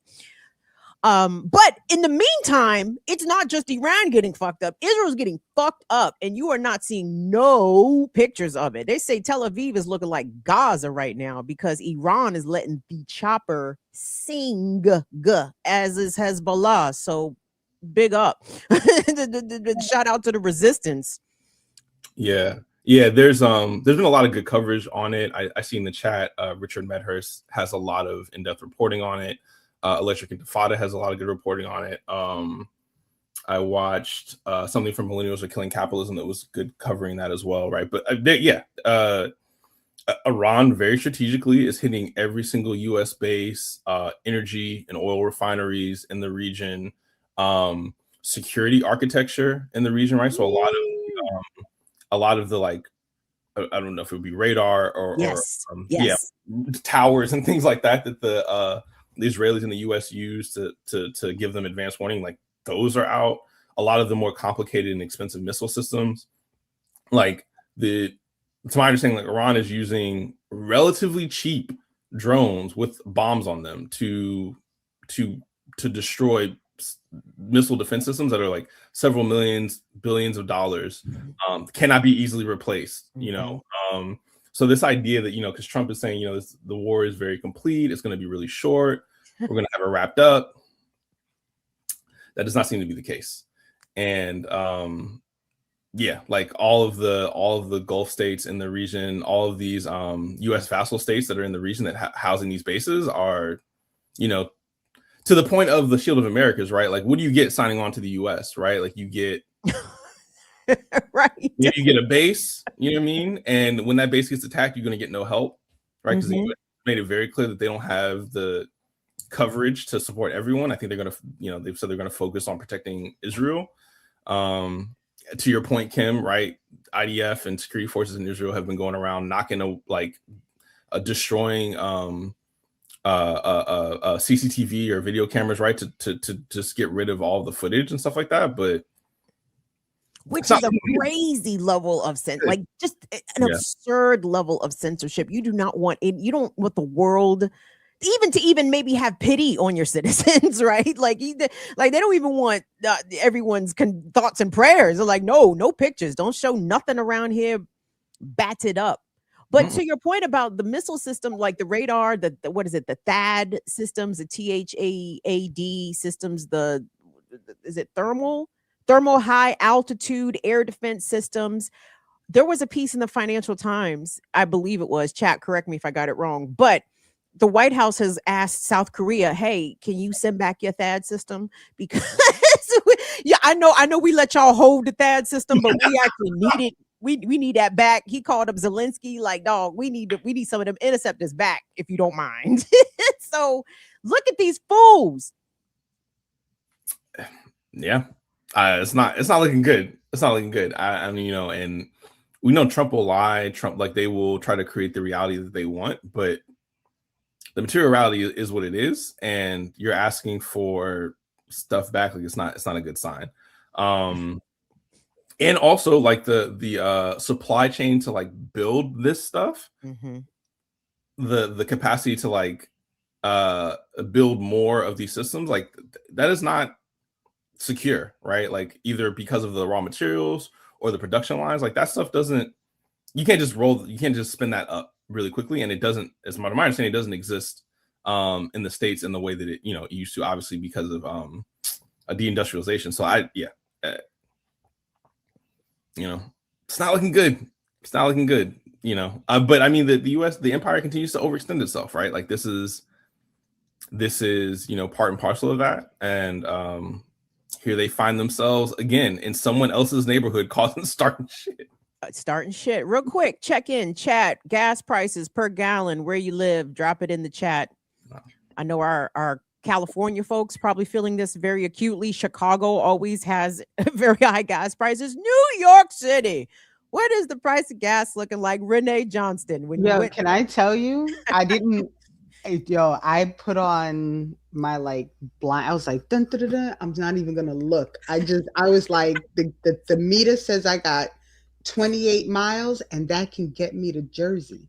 but in the meantime, it's not just Iran getting fucked up. Israel's getting fucked up, and you are not seeing no pictures of it. They say Tel Aviv is looking like Gaza right now because Iran is letting the chopper sing, as is Hezbollah. So big up. Shout out to the resistance. Yeah. There's been a lot of good coverage on it. I see in the chat, Richard Medhurst has a lot of in-depth reporting on it. Electric Intifada has a lot of good reporting on it. I watched something from Millennials Are Killing Capitalism that was good covering that as well, right? But Iran very strategically is hitting every single U.S. base, energy and oil refineries in the region, security architecture in the region, right? So a lot of the, like, I don't know if it would be radar or towers and things like that the Israelis and the U.S. use to give them advanced warning, like those are out. A lot of the more complicated and expensive missile systems, like to my understanding, like Iran is using relatively cheap drones with bombs on them to destroy missile defense systems that are like several billions of dollars, cannot be easily replaced. So this idea that, because Trump is saying, the war is very complete, it's going to be really short, we're going to have it wrapped up. That does not seem to be the case. And Yeah, like all of the Gulf states in the region, all of these U.S. vassal states that are in the region that housing these bases are, you know, to the point of the Shield of Americas, right? Like, what do you get signing on to the U.S., right? Like, you get right. Maybe you get a base, you know what I mean? And when that base gets attacked, you're going to get no help, right? Because Mm-hmm. they made it very clear that they don't have the coverage to support everyone. I think they're going to, they've said they're going to focus on protecting Israel. To your point, Kim, right? IDF and security forces in Israel have been going around destroying CCTV or video cameras, right? To just get rid of all the footage and stuff like that. But which is a crazy level of like just an absurd level of censorship. You do not want it. You don't want the world even maybe have pity on your citizens, right? Like they don't even want everyone's thoughts and prayers. They're like, no pictures. Don't show nothing around here. Bats it up. But to your point about the missile system, like the radar, the what is it? The THAAD systems, the THAAD systems, is it thermal high altitude air defense systems. There was a piece in the Financial Times, I believe it was, chat, correct me if I got it wrong, but the White House has asked South Korea, hey, can you send back your THAAD system? Because yeah, I know we let y'all hold the THAAD system, but we actually need it. We need that back. He called up Zelensky, like, dog, we need some of them interceptors back, if you don't mind. So look at these fools. Yeah. It's not looking good. It's not looking good. I mean, and we know Trump will lie. Like, they will try to create the reality that they want, but the material reality is what it is, and you're asking for stuff back. Like, it's not a good sign. And also, like, the supply chain to like build this stuff, the capacity to like build more of these systems, like that is not secure, right? Like, either because of the raw materials or the production lines, like that stuff you can't just spin that up really quickly, and it doesn't, as my understanding, it doesn't exist in the States in the way that it used to, obviously, because of a deindustrialization. So it's not looking good. It's not looking good, but I mean, the US, the empire continues to overextend itself, right? Like, this is part and parcel of that. And here they find themselves again in someone else's neighborhood starting shit. Real quick, check in chat. Gas prices per gallon, where you live, drop it in the chat. I know our California folks probably feeling this very acutely. Chicago always has very high gas prices. New York City, what is the price of gas looking like? Renee Johnston, can I tell you, I put on my blind. I was like, dun, dun, dun, dun. I'm not even gonna look. I was like, the meter says I got 28 miles, and that can get me to Jersey.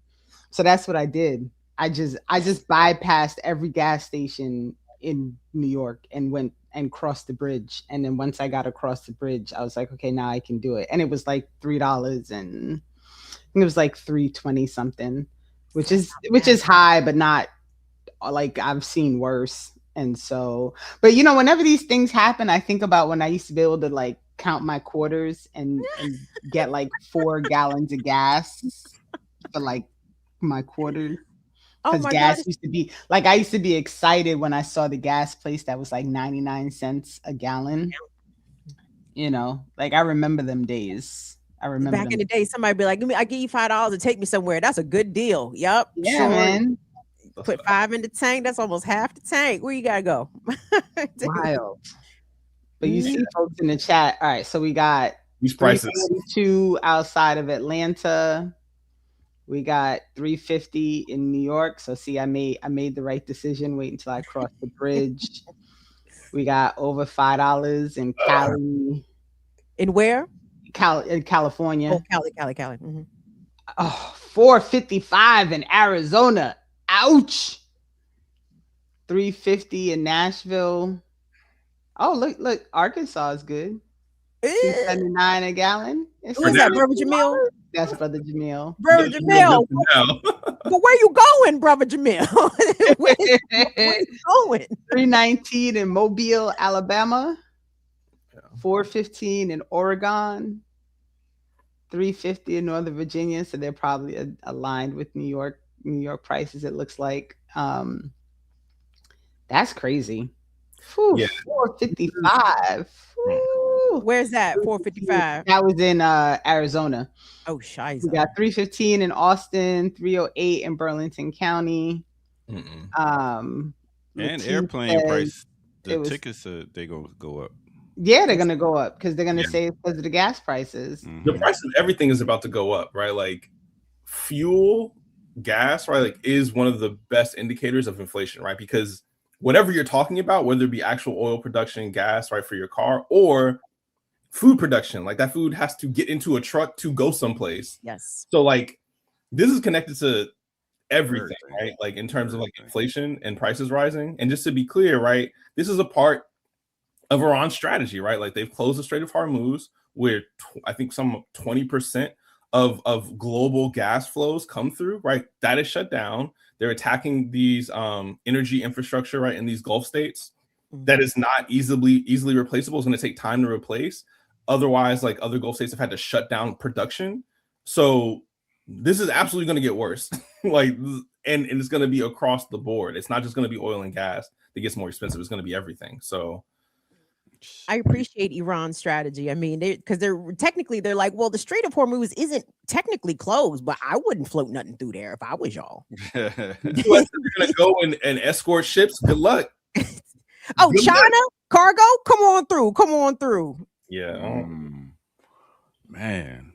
So that's what I did. I just bypassed every gas station in New York and went and crossed the bridge. And then once I got across the bridge, I was like, okay, now I can do it. And it was like $3, and it was like $3.20 something, which is high, but not like I've seen worse. And so, but whenever these things happen, I think about when I used to be able to like count my quarters and get like 4 gallons of gas for like my quarters. Because gas used to be like, I used to be excited when I saw the gas place that was like 99 cents a gallon. Like, I remember them days. Back in the day, somebody be like, I give you $5 to take me somewhere. That's a good deal. Yep. Yeah, sure. Man. Put 5 in the tank. That's almost half the tank. Where you gotta go? Wild. But you see folks in the chat. All right, so we got these prices. 342 outside of Atlanta. We got 350 in New York. So see, I made the right decision. Wait until I cross the bridge. We got over $5 in Cali. In where? In California. Oh, Cali. Mm-hmm. Oh, $4.55 in Arizona. Ouch. $3.50 in Nashville. Oh, look, Arkansas is good. $2.79 a gallon. Who is that, Brother Jamil? That's Brother Jamil. Brother Jamil. But where you going, Brother Jamil? where you going? $3.19 in Mobile, Alabama. $4.15 in Oregon. $3.50 in Northern Virginia, so they're probably aligned with New York prices. It looks like that's crazy. Whew, Yeah, $4.55. Where's that? $4.55. That was in Arizona. Oh, We shiza. got $3.15 in Austin, $3.08 in Burlington County. And airplane price, the tickets they gonna go up. Yeah, they're gonna go up because they're gonna say it's because of the gas prices. The price of everything is about to go up, right? Like fuel, gas, right? Like is one of the best indicators of inflation, right? Because whatever you're talking about, whether it be actual oil production, gas, right, for your car, or food production, like that food has to get into a truck to go someplace. Yes. So like this is connected to everything, right? Like in terms of like inflation and prices rising. And just to be clear, right, this is a part of Iran's strategy, right? Like they've closed the Strait of Hormuz, where I think some 20% of global gas flows come through, right? That is shut down. They're attacking these energy infrastructure, right, in these Gulf states. That is not easily replaceable. It's going to take time to replace. Otherwise, like other Gulf states have had to shut down production. So this is absolutely going to get worse. Like, and it's going to be across the board. It's not just going to be oil and gas that gets more expensive. It's going to be everything. So I appreciate Iran's strategy. I mean, because they're like, well, the Strait of Hormuz isn't technically closed, but I wouldn't float nothing through there if I was y'all. You're going to go and escort ships. Good luck. Oh, good China luck. Cargo, come on through. Yeah, man.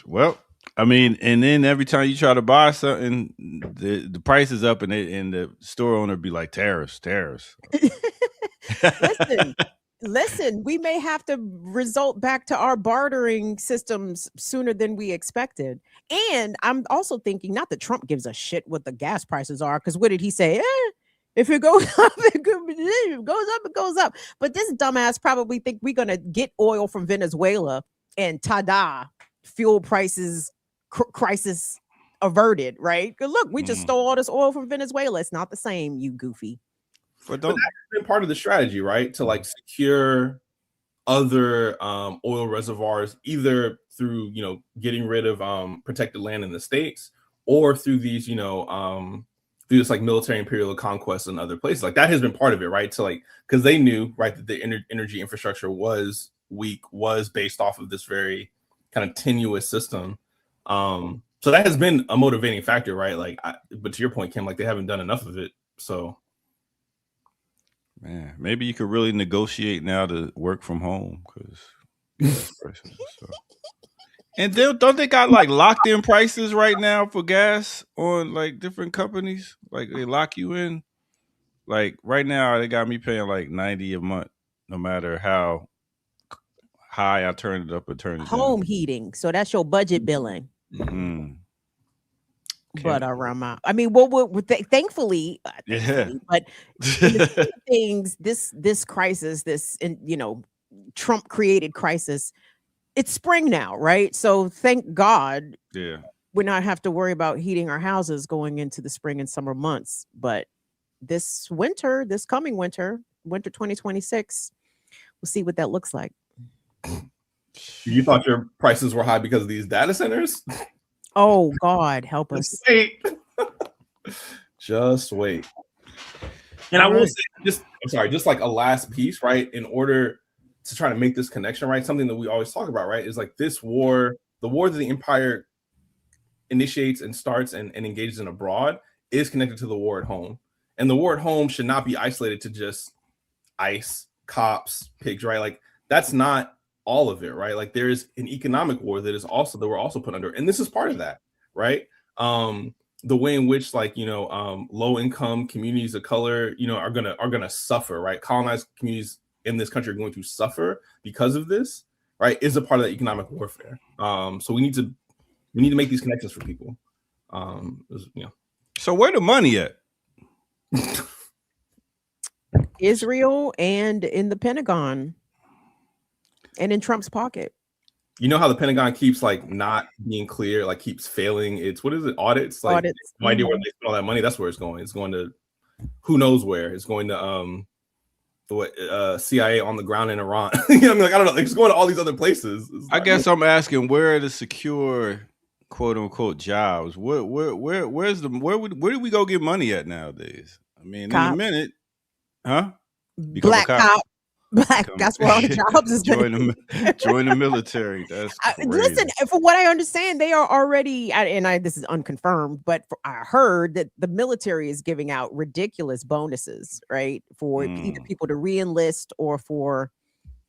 Well, I mean, and then every time you try to buy something, the price is up, and the store owner be like, tariffs. Listen, we may have to result back to our bartering systems sooner than we expected. And I'm also thinking, not that Trump gives a shit what the gas prices are, because what did he say? If it goes up, it goes up. But this dumbass probably think we're going to get oil from Venezuela and ta-da, fuel prices crisis averted, right? Look, we just stole all this oil from Venezuela. It's not the same, you goofy. But that's been part of the strategy, right? To like secure other oil reservoirs, either through, getting rid of protected land in the States, or through these, through this like military imperial conquest in other places. Like that has been part of it, right? So like, because they knew, right, that the energy infrastructure was weak, was based off of this very kind of tenuous system. So that has been a motivating factor, right? Like, but to your point, Kim, like they haven't done enough of it. So, man, maybe you could really negotiate now to work from home because. And then don't they got like locked in prices right now for gas on like different companies? Like they lock you in. Like right now, they got me paying like $90 a month, no matter how high I turn it up or turn it down. Home heating, so that's your budget billing. But I mean, thankfully, but things, this crisis, this Trump created crisis. It's spring now, right? So thank God, we not have to worry about heating our houses going into the spring and summer months. But this coming winter 2026, we'll see what that looks like. You thought your prices were high because of these data centers? Oh God, help us! Just wait. And I will say, just like a last piece, right? In order to try to make this connection, right? Something that we always talk about, right? Is like this war, the war that the empire initiates and starts and engages in abroad is connected to the war at home. And the war at home should not be isolated to just ICE, cops, pigs, right? Like that's not all of it, right? Like there is an economic war that we're also put under, and this is part of that, right? The way in which like low income communities of color are gonna suffer, right? Colonized communities in this country are going to suffer because of this, right? Is a part of that economic warfare. So we need to make these connections for people. So where the money at? Israel and in the Pentagon and in Trump's pocket. You know how the Pentagon keeps like not being clear, like keeps failing its audits, like no idea where they spend all that money. That's where it's going. It's going to who knows where. It's going to CIA on the ground in Iran. You know, I mean, like, I don't know. It's going to all these other places. I guess I'm asking, where are the secure, quote unquote, jobs? Where do we go get money at nowadays? I mean, Cop. in a minute, huh? Become Black cop. That's where all the jobs is join the military. That's crazy. Listen, from what I understand, they are already, this is unconfirmed, but I heard that the military is giving out ridiculous bonuses, right, for either people to re-enlist or for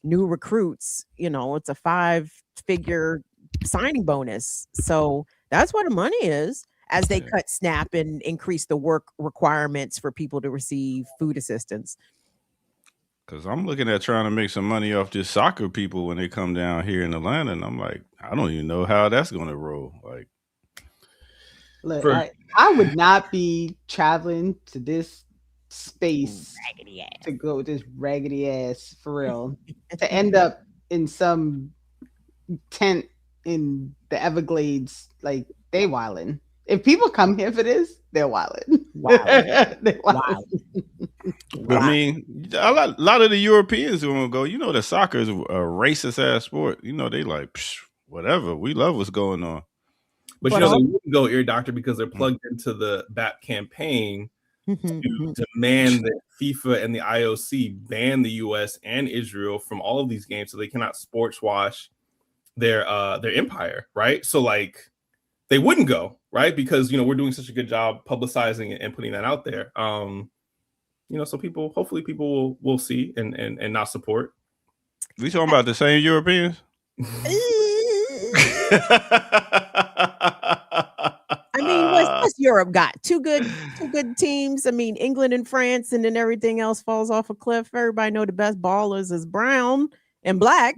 new recruits. You know, it's a 5-figure signing bonus. So that's where the money is, as they cut SNAP and increase the work requirements for people to receive food assistance. Because I'm looking at trying to make some money off just soccer people when they come down here in Atlanta, and I'm like, I don't even know how that's going to roll. Like, look, I would not be traveling to this space to go this raggedy ass for real to end up in some tent in the Everglades. Like, they wildin'. If people come here for this, they're wildin'. Wow. But I mean, a lot of the Europeans who want to go, you know, that soccer is a racist ass sport. You know, they like, whatever. We love what's going on. But you know, they wouldn't go, ear doctor, because they're plugged into the BAP campaign to demand that FIFA and the IOC ban the US and Israel from all of these games, so they cannot sports wash their empire, right? So like, they wouldn't go, right? Because, you know, we're doing such a good job publicizing it and putting that out there. You know, so hopefully people will see and not support. We talking about the same Europeans? I mean, what's Europe got? Two good teams. I mean, England and France, and then everything else falls off a cliff. Everybody know the best ballers is brown and black.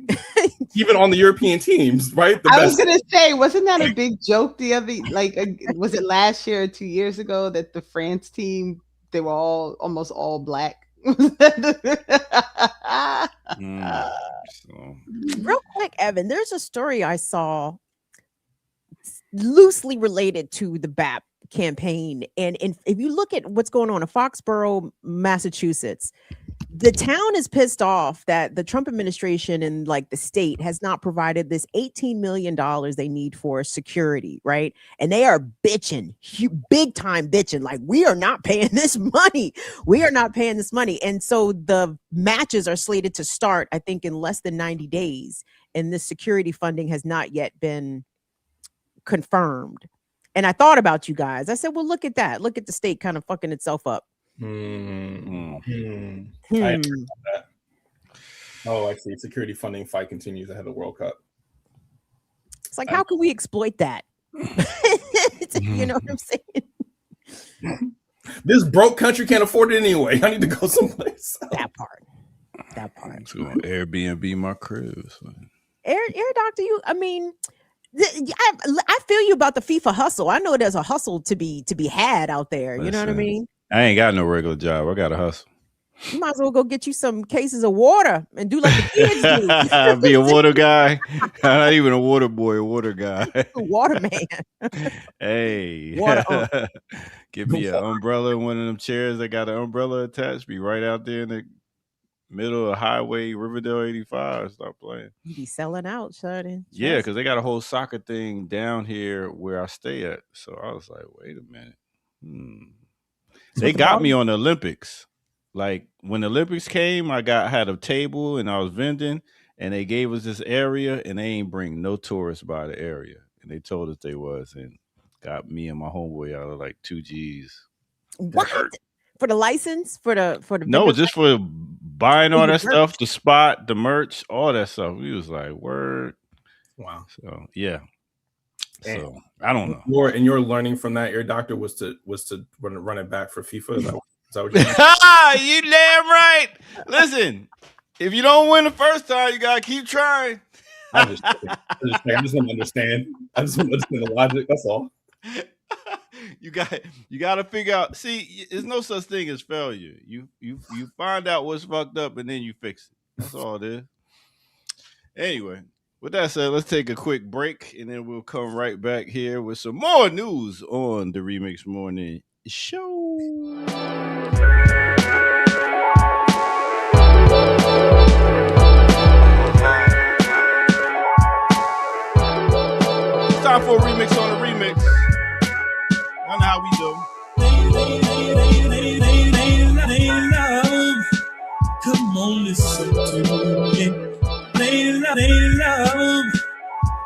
Even on the European teams, right? Was gonna say, wasn't that a big joke the other, was it last year or 2 years ago that the France team, they were almost all black? Real quick, Evan, there's a story I saw loosely related to the BAP campaign, and if you look at what's going on in Foxborough, Massachusetts, the town is pissed off that the Trump administration and like the state has not provided this $18 million they need for security, right? And they are bitching, big time bitching, like, we are not paying this money. We are not paying this money. And so the matches are slated to start, I think, in less than 90 days. And this security funding has not yet been confirmed. And I thought about you guys. I said, well, look at that. Look at the state kind of fucking itself up. I heard about that. Oh, I see. Security funding fight continues ahead of the World Cup. It's like, how can we exploit that? You know what I'm saying? This broke country can't afford it anyway. I need to go someplace else. That part. Let's go Airbnb my crib. Air doctor, I mean, I feel you about the FIFA hustle. I know there's a hustle to be had out there. You know what I mean? I ain't got no regular job. I got a hustle. You might as well go get you some cases of water and do like the kids do. Be a water guy. I'm not even a water boy, a water guy. Water man. Hey. Water Give me an umbrella in one of them chairs that got an umbrella attached. Be right out there in the middle of highway Riverdale 85. Stop playing. You be selling out, Shuddy. Yeah, because they got a whole soccer thing down here where I stay at. So I was like, wait a minute. They got me on the Olympics. Like, when the Olympics came, I had a table and I was vending, and they gave us this area, and they ain't bring no tourists by the area. And they told us they was, and got me and my homeboy out of like 2 G's. What? For the license? For the no, just for buying all that stuff, the spot, the merch, all that stuff. We was like, word. Wow. So yeah. So I don't know. Your learning from that, your doctor was to run it back for FIFA. Is that what you're You damn right. Listen, if you don't win the first time, you gotta keep trying. I just want to understand. I just want to understand the logic. That's all. You got to figure out. See, there's no such thing as failure. You find out what's fucked up and then you fix it. That's all it is. Anyway. With that said, let's take a quick break, and then we'll come right back here with some more news on the Remix Morning Show. on, listen to me. Lady love,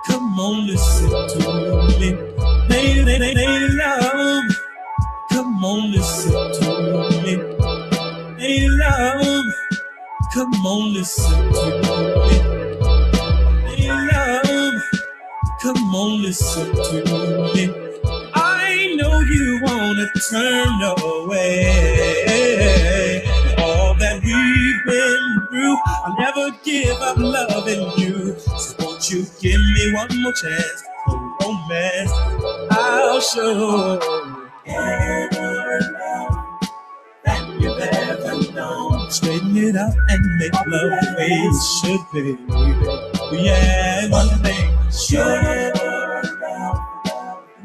come on, listen to me. Lady love, come on, listen to me. Lady love, come on, listen to me. Lady love, come on, listen to me. I know you wanna turn away. All that we've been through, I'll never give up loving you. So won't you give me one more chance for romance? I'll show every love that you've ever known. Straighten it up and make love the way it should be. Yeah, one thing sure.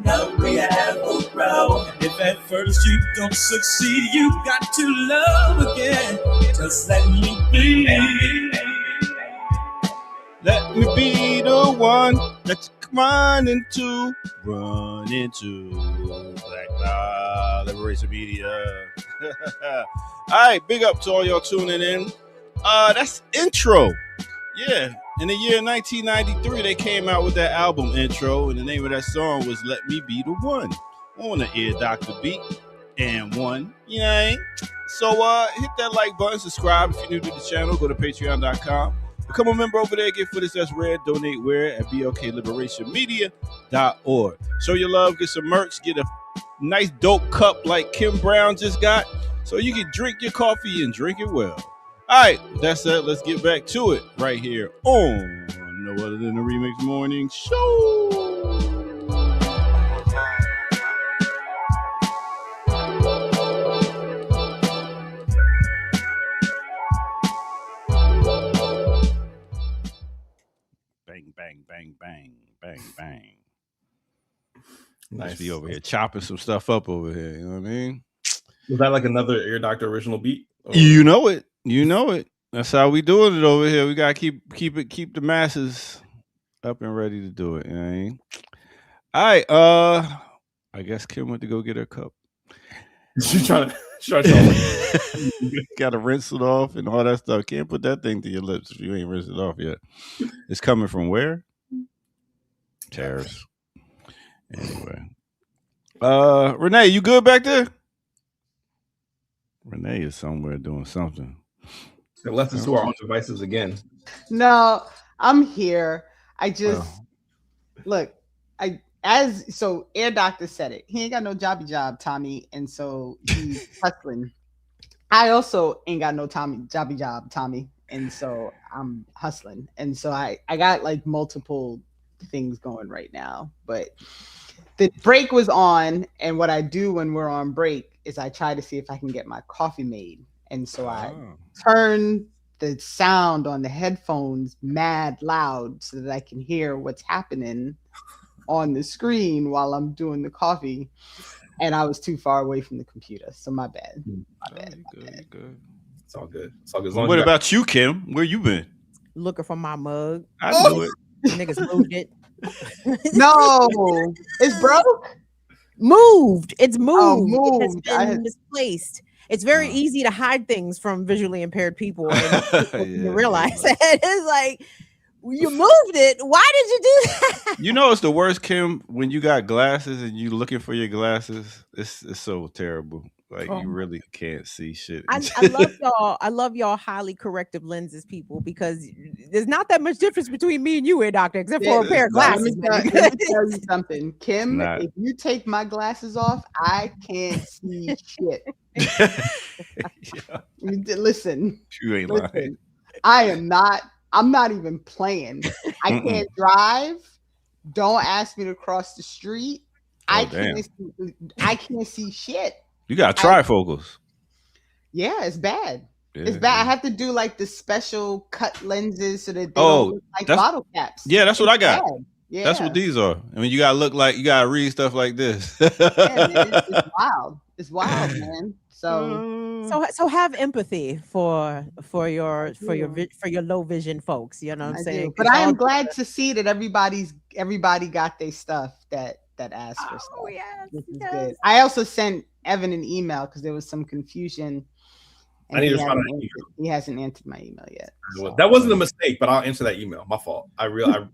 Love we have will grow. If at first you don't succeed, you got to love again. Just let me be. Let me be the one that you come run into Black Cloud Liberation Media. All right, big up to all y'all tuning in. That's Intro. Yeah, in the year 1993, they came out with that album Intro, and the name of that song was Let Me Be the One on the Ear Doctor beat and one. Yay. So hit that like button, subscribe if you're new to the channel, go to patreon.com. Become a member over there, get footage that's rare, donate where at blkliberationmedia.org. Show your love, get some merch, get a nice dope cup like Kim Brown just got, so you can drink your coffee and drink it well. All right, that's it. Let's get back to it right here on No Other Than the Remix Morning Show. Bang, bang, bang, bang, bang, bang. Nice. Be over here chopping some stuff up over here. You know what I mean? Was that like another Ear Doctor original beat? Or? You know it. You know it. That's how we doing it over here. We gotta keep the masses up and ready to do it. You know what I mean? All right. I guess Kim went to go get her cup. She's trying to gotta rinse it off and all that stuff. Can't put that thing to your lips if you ain't rinsed it off yet. It's coming from where? Terrace. Anyway. Renee, you good back there? Renee is somewhere doing something. They left us to our own devices again. No, I'm here. I just look. Ear Doctor said it. He ain't got no job, Tommy, and so he's hustling. I also ain't got no job, Tommy, and so I'm hustling. And so I got like multiple things going right now. But the break was on, and what I do when we're on break is I try to see if I can get my coffee made. And so I turn the sound on the headphones mad loud so that I can hear what's happening on the screen while I'm doing the coffee. And I was too far away from the computer. So my bad. My bad. Good. It's all good. It's all good. What about you, Kim? Where you been? Looking for my mug. I knew it. Niggas moved it. No, it's broke. Moved. It's moved. Oh, moved. It has been misplaced. It's very easy to hide things from visually impaired people, and you realize that it's like you moved it. Why did you do that? You know, it's the worst, Kim, when you got glasses and you looking for your glasses. It's so terrible. Like you really can't see shit. I love y'all. I love y'all highly corrective lenses people, because there's not that much difference between me and you, Ear Doctor, except for a pair of glasses. Let me tell you something, Kim. If you take my glasses off, I can't see shit. Listen, you ain't lying. I'm not even playing. I can't drive. Don't ask me to cross the street. I can't see shit. You got trifocals. Yeah, it's bad. Yeah, it's bad. I have to do like the special cut lenses so that they don't look like bottle caps. Yeah, that's what I got. Bad. Yeah. That's what these are. I mean, you gotta look like you gotta read stuff like this. Yeah, man, it's wild. It's wild, man. So have empathy for your low vision folks. You know what I'm saying? But I am glad to see that everybody got their stuff that asked for stuff. Yes, This is good. I also sent Evan an email because there was some confusion And I need to respond to that email. He hasn't answered my email yet. So. That wasn't a mistake, but I'll answer that email. My fault. I read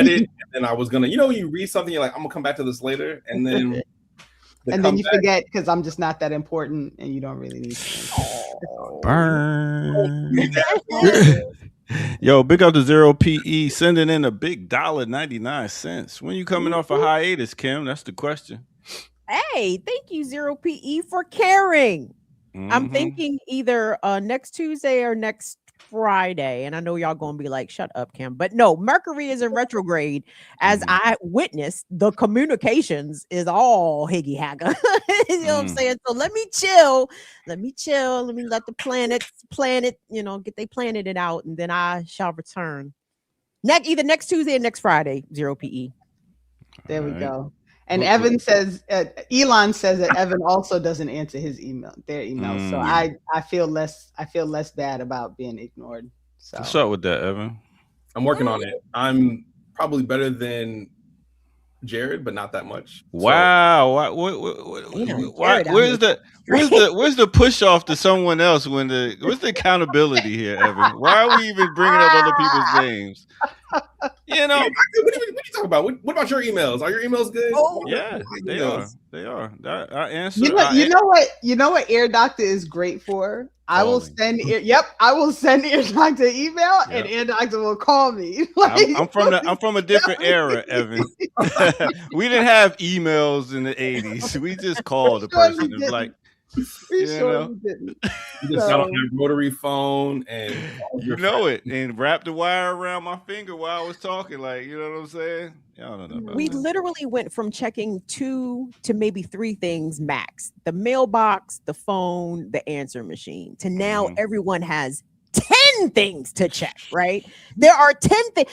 it, and then I was gonna, you read something, you're like, I'm gonna come back to this later, and then you forget because I'm just not that important, and you don't really need to. Burn. Yo, big up to 0PE sending in a big $1.99. When you coming off a hiatus, Kim? That's the question. Hey, thank you, 0PE, for caring. I'm thinking either next Tuesday or next Friday, and I know y'all gonna be like, "Shut up, Kim," but no, Mercury is in retrograde. As I witnessed, the communications is all higgy hagger. You know what I'm saying? So let me chill. Let me let the planets planet. Get they planet it out, and then I shall return. Either next Tuesday or next Friday. 0PE. There we go. And Evan says, Elon says that Evan also doesn't answer their emails. So I feel less bad about being ignored. So what's up with that, Evan? I'm working on it. I'm probably better than Jared, but not that much. Wow. Where's the push off to someone else what's the accountability here, Evan? Why are we even bringing up other people's names? What are you talking about? What about your emails? Are your emails good? Yeah, they are. I answer. You know what Air Doctor is great for? I will send Air Doctor an email, and Air Doctor will call me. I'm from a different era, Evan. We didn't have emails in the 80s. We just called the person and like. We didn't. You just got on your rotary phone and and wrapped the wire around my finger while I was talking. Like, you know what I'm saying? Y'all don't know about we that. Literally went from checking 2 to maybe 3 things max: the mailbox, the phone, the answer machine. To now, everyone has 10 things to check. Right? There are 10 things.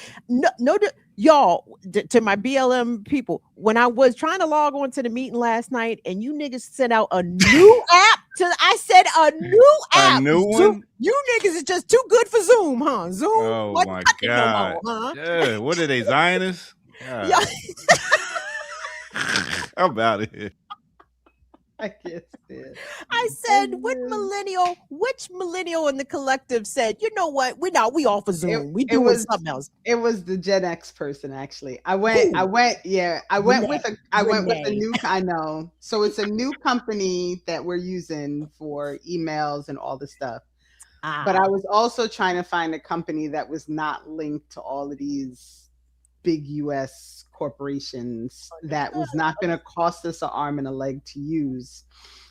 Y'all, to my BLM people, when I was trying to log on to the meeting last night and you niggas sent out a new app, I said a new app. A new one? You niggas is just too good for Zoom, huh? Zoom? Oh my God. No more, huh? Yeah, what are they, Zionists? Yeah. I'm out of here. I can't stand. I said, which millennial in the collective said, you know what? We off of Zoom. We doing something else. It was the Gen X person, actually. I went with a new. I know. So it's a new company that we're using for emails and all the stuff. But I was also trying to find a company that was not linked to all of these big US corporations that was not going to cost us an arm and a leg to use.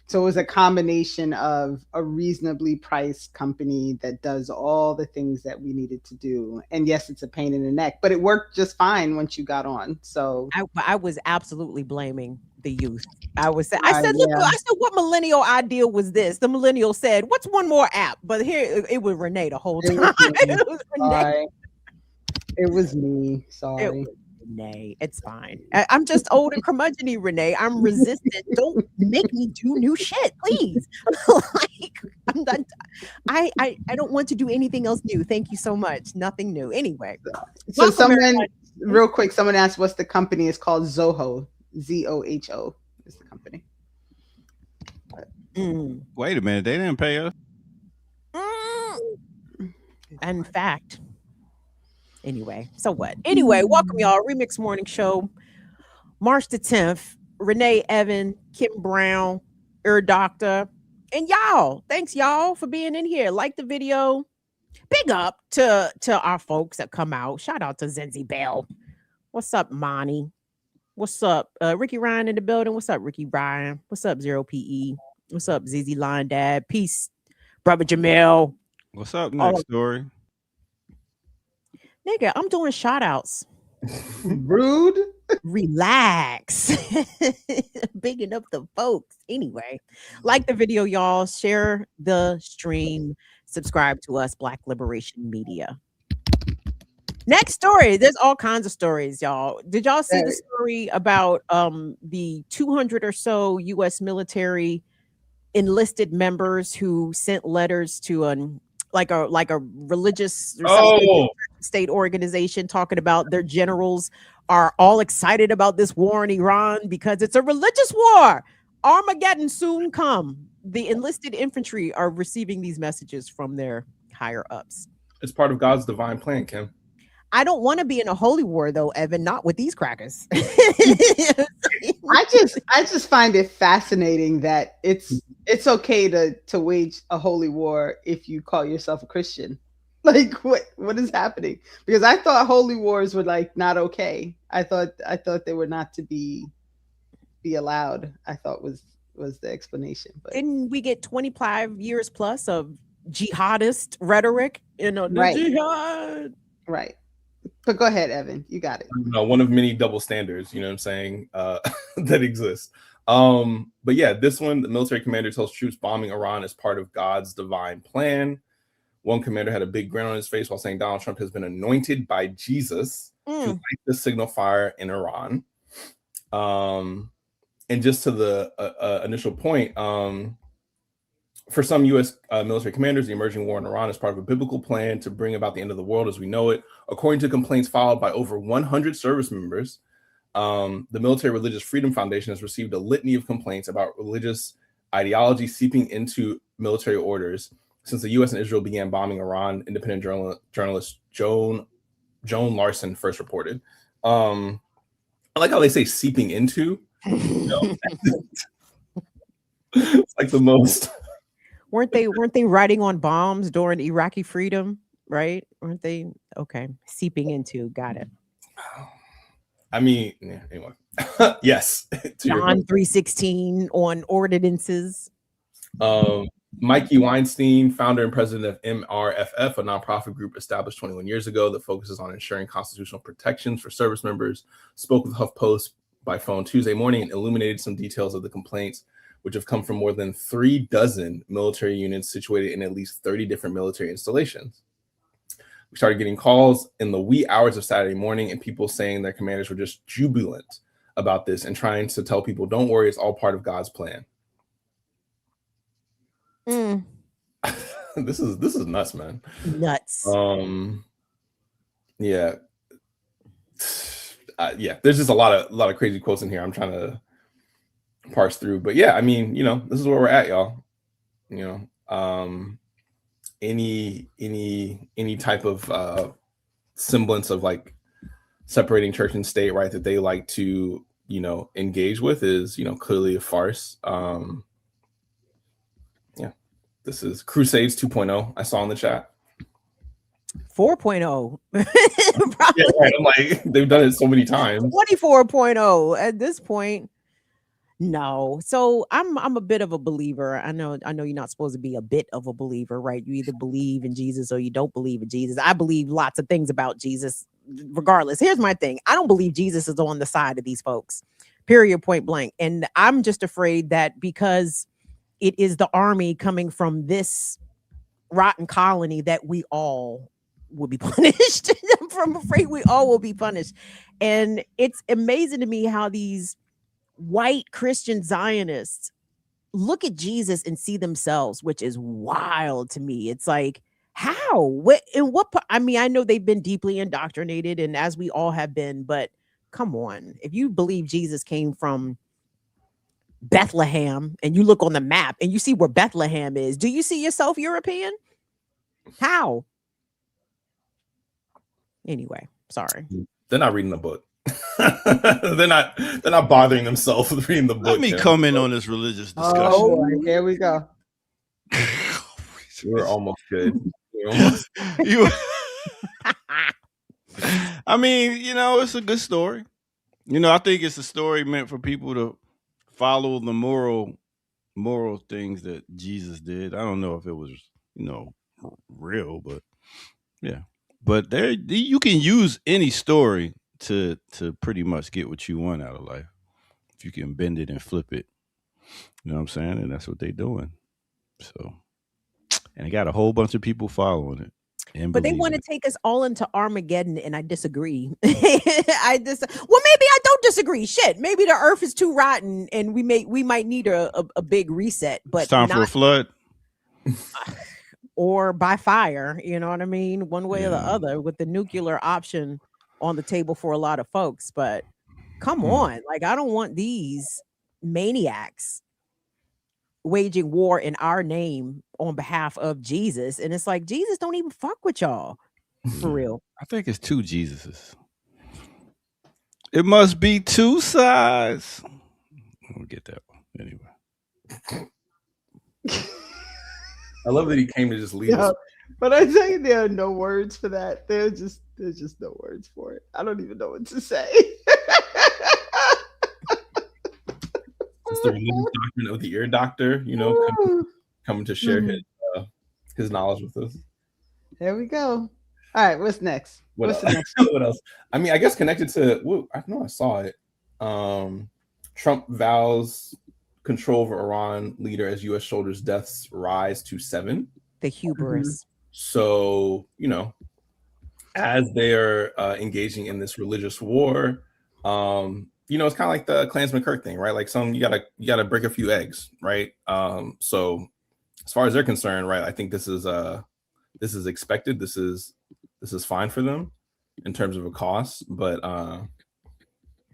So it was a combination of a reasonably priced company that does all the things that we needed to do. And yes, it's a pain in the neck, but it worked just fine once you got on. So I was absolutely blaming the youth. I said, what millennial idea was this? The millennial said, what's one more app? But here it was Renee the whole time. It was me. Sorry. Renee, it's fine. I'm just old and curmudgeon-y, Renee. I'm resistant. Don't make me do new shit, please. I'm not. I don't want to do anything else new. Thank you so much. Nothing new. Anyway. So real quick, someone asked what's the company. It's called Zoho. ZOHO is the company. Wait a minute, they didn't pay us. In fact. Anyway, so what? Anyway, welcome y'all. Remix Morning Show, March the 10th. Renee, Evan, Kim Brown, Doctor, and y'all. Thanks y'all for being in here. Like the video. Big up to our folks that come out. Shout out to Zenzi Bell. What's up, Monty? What's up, Ricky Ryan in the building? What's up, Ricky Ryan? What's up, 0PE? What's up, ZZ Line Dad? Peace, brother Jamil. What's up, next story? Nigga, I'm doing shout outs. Rude. Relax. Bigging up the folks. Anyway, like the video, y'all. Share the stream. Subscribe to us, Black Liberation Media. Next story. There's all kinds of stories, y'all. Did y'all see the story about the 200 or so U.S. military enlisted members who sent letters to a religious state organization talking about their generals are all excited about this war in Iran because it's a religious war. Armageddon soon come. the enlisted infantry are receiving these messages from their higher ups. It's part of God's divine plan, Kim. I don't want to be in a holy war though, Evan, not with these crackers. I just find it fascinating that it's okay to wage a holy war if you call yourself a Christian. Like what is happening? Because I thought holy wars were like not okay. I thought they were not to be allowed. I thought was the explanation. But didn't we get 25 years plus of jihadist rhetoric? You know, the right. jihad. Right. But go ahead, Evan. You got it. No, one of many double standards, you know what I'm saying, that exist. But yeah, this one, the military commander tells troops bombing Iran is part of God's divine plan. One commander had a big grin on his face while saying Donald Trump has been anointed by Jesus to light the signal fire in Iran. And just to the initial point, for some U.S. Military commanders, the emerging war in Iran is part of a biblical plan to bring about the end of the world as we know it. According to complaints filed by over 100 service members, the Military Religious Freedom Foundation has received a litany of complaints about religious ideology seeping into military orders since the U.S. and Israel began bombing Iran. Independent journalist Joan Larson first reported. I like how they say seeping into. It's like the most. Weren't they writing on bombs during Iraqi freedom, right? Weren't they? Okay. Seeping into, got it. I mean, yeah, anyway. Yes. John 3:16 on ordinances. Mikey Weinstein, founder and president of MRFF, a nonprofit group established 21 years ago that focuses on ensuring constitutional protections for service members, spoke with HuffPost by phone Tuesday morning and illuminated some details of the complaints, which have come from more than 36 military units situated in at least 30 different military installations. We started getting calls in the wee hours of Saturday morning and people saying their commanders were just jubilant about this and trying to tell people, don't worry, it's all part of God's plan. This is nuts, man. Nuts. Yeah. Yeah, there's just a lot of crazy quotes in here. I'm trying to parse through, but yeah, I mean, you know, this is where we're at, y'all. You know, any type of semblance of like separating church and state, right, that they like to, you know, engage with is, you know, clearly a farce. Yeah, this is Crusades 2.0. I saw in the chat. 4.0. Yeah, right. I'm like, they've done it so many times. 24.0 at this point. No. So I'm a bit of a believer. I know you're not supposed to be a bit of a believer, right? You either believe in Jesus or you don't believe in Jesus. I believe lots of things about Jesus regardless. Here's my thing. I don't believe Jesus is on the side of these folks. Period, point blank. And I'm just afraid that because it is the army coming from this rotten colony that we all will be punished. I'm afraid we all will be punished. And it's amazing to me how these white Christian Zionists look at Jesus and see themselves, which is wild to me. It's like, how? What? In what? I mean, I know they've been deeply indoctrinated, and as we all have been, but come on. If you believe Jesus came from Bethlehem and you look on the map and you see where Bethlehem is, do you see yourself European? How? Anyway, sorry. They're not reading the book. they're not bothering themselves with reading the book. Let me comment on this religious discussion. Oh boy, here we go. We're almost good. I mean, you know, it's a good story. You know, I think it's a story meant for people to follow the moral things that Jesus did. I don't know if it was, you know, real, but yeah. But there, you can use any story to pretty much get what you want out of life. If you can bend it and flip it. You know what I'm saying? And that's what they're doing. So, and they got a whole bunch of people following it. But they want to take us all into Armageddon, and I disagree. Well, maybe I don't disagree. Shit, maybe the earth is too rotten, and we might need a big reset. But it's time for a flood. Or by fire, you know what I mean? One way or the other, with the nuclear option on the table for a lot of folks. But come on, like, I don't want these maniacs waging war in our name on behalf of Jesus. And it's like, Jesus don't even fuck with y'all. For real. I think it's two Jesuses. It must be two sides. I'll get that one. Anyway. I love that he came to just leave us. But I tell you, there are no words for that. There's just no words for it. I don't even know what to say. It's the religious doctrine of the ear doctor, coming to share his knowledge with us. There we go. All right, what's next? What's the next? What else? I mean, I guess connected to, I know I saw it. Trump vows control over Iran leader as U.S. soldiers' deaths rise to 7. The hubris. So, as they are engaging in this religious war, it's kind of like the Klansman Kirk thing, right? Like you gotta break a few eggs, right? So as far as they're concerned, right, I think this is expected. This is fine for them in terms of a cost, but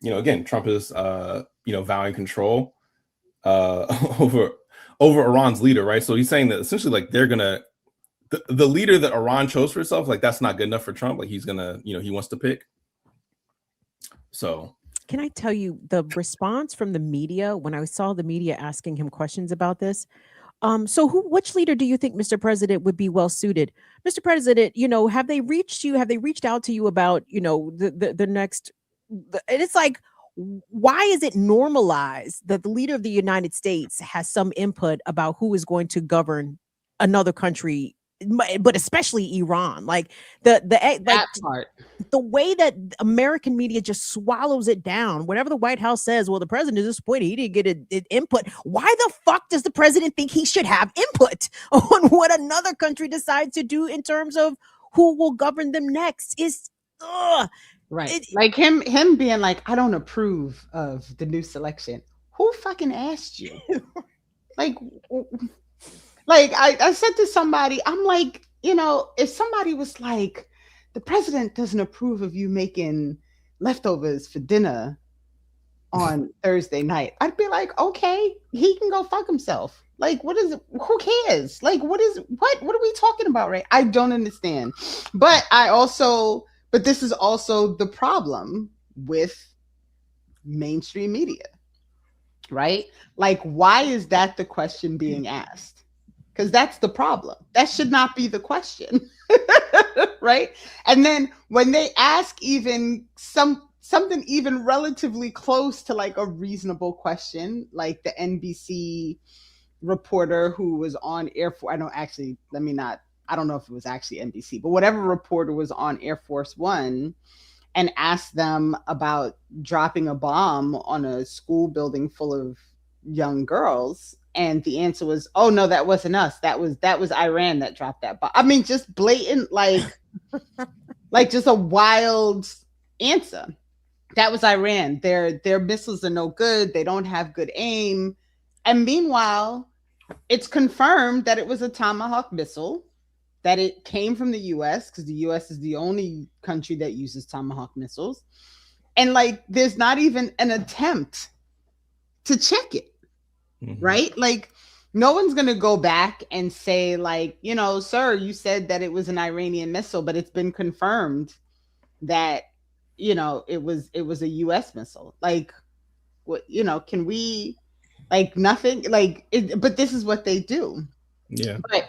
again, Trump is vowing control over Iran's leader, right? So he's saying that essentially, like, they're gonna the leader that Iran chose for itself, like, that's not good enough for Trump. Like, he's gonna, he wants to pick. So can I tell you the response from the media when I saw the media asking him questions about this? So which leader do you think, Mr. President, would be well suited? Mr. President, have they reached you? Have they reached out to you about, the next? And it's like, why is it normalized that the leader of the United States has some input about who is going to govern another country, but especially Iran? Like that part. The way that American media just swallows it down. Whatever the White House says, well, the president is disappointed he didn't get an input. Why the fuck does the president think he should have input on what another country decides to do in terms of who will govern them next? Right. Like him being like, I don't approve of the new selection. Who fucking asked you? like I said to somebody, I'm like, if somebody was like, the president doesn't approve of you making leftovers for dinner on Thursday night, I'd be like, okay, he can go fuck himself. Like, what is it? Who cares? Like, what are we talking about, right? I don't understand. But this is also the problem with mainstream media, right? Like, why is that the question being asked? Because that's the problem. That should not be the question, right? And then when they ask even something even relatively close to like a reasonable question, like the NBC reporter who was on Air Force, I don't know if it was actually NBC, but whatever reporter was on Air Force One and asked them about dropping a bomb on a school building full of young girls. And the answer was, oh no, that wasn't us. That was Iran that dropped that bomb. I mean, just blatant, like just a wild answer. That was Iran. Their missiles are no good. They don't have good aim. And meanwhile, it's confirmed that it was a Tomahawk missile, that it came from the US, because the US is the only country that uses Tomahawk missiles. And like, there's not even an attempt to check it. Right? Like, no one's going to go back and say, like, sir, you said that it was an Iranian missile, but it's been confirmed that, it was a US missile. Like, what, can we, like, nothing, like, but this is what they do. Yeah. But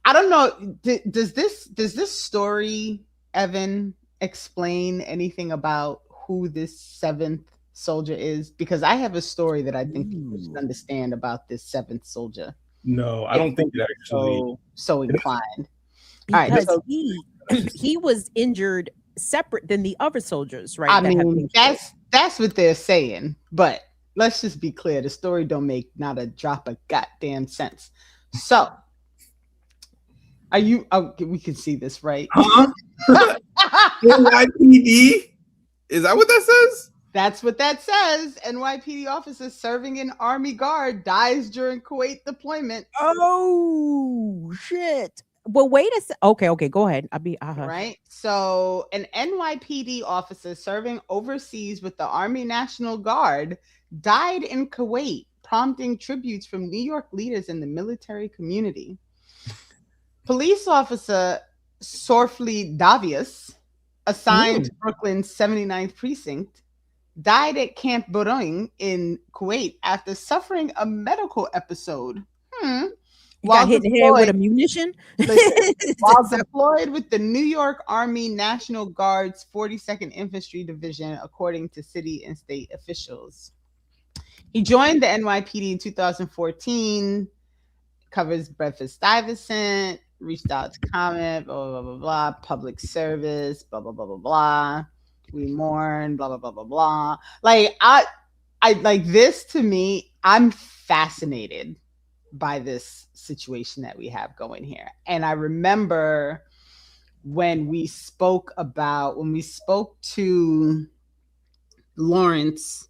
I don't know. Does this story, Evan, explain anything about who this 7th soldier is? Because I have a story that I think people should understand about this 7th soldier. No, I don't think it actually so inclined. Because he was injured separate than the other soldiers, right? I mean, that's what they're saying. But let's just be clear: the story don't make not a drop of goddamn sense. So, are you? Oh, we can see this, right? Huh? NYPD? Is that what that says? That's what that says. NYPD officer serving in Army Guard dies during Kuwait deployment. Oh, shit. Well, wait a second. Okay, go ahead. Right. So an NYPD officer serving overseas with the Army National Guard died in Kuwait prompting tributes from New York leaders in the military community. Police officer Sorfli Davius, assigned to Brooklyn's 79th precinct, died at Camp Bourgogne in Kuwait after suffering a medical episode. While hit in the head with a munition. Listen, while deployed with the New York Army National Guard's 42nd Infantry Division, according to city and state officials. He joined the NYPD in 2014, covers Bedford-Stuyvesant, reached out to comment, blah, blah, blah, blah, public service, blah, blah, blah, blah, blah. We mourn, blah, blah, blah, blah, blah. Like, I like this. To me, I'm fascinated by this situation that we have going here. And I remember when we spoke to Lawrence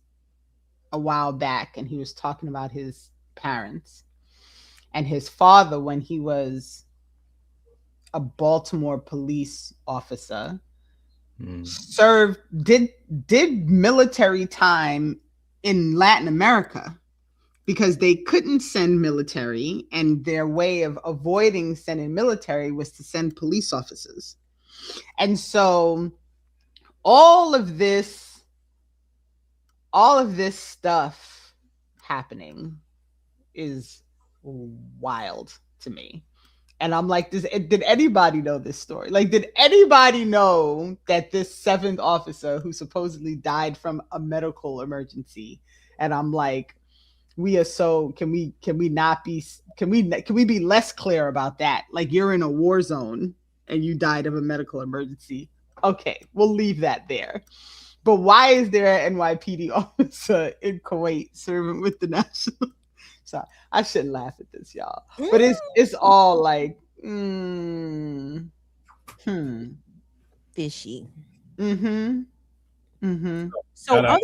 a while back, and he was talking about his parents and his father when he was a Baltimore police officer, did military time in Latin America because they couldn't send military, and their way of avoiding sending military was to send police officers. And so all of this stuff happening is wild to me. And I'm like, did anybody know this story? Like, did anybody know that this 7th officer who supposedly died from a medical emergency? And I'm like, can we be less clear about that? Like, you're in a war zone and you died of a medical emergency. Okay, we'll leave that there. But why is there an NYPD officer in Kuwait serving with the national? Sorry, I shouldn't laugh at this, y'all. But it's all like, fishy. So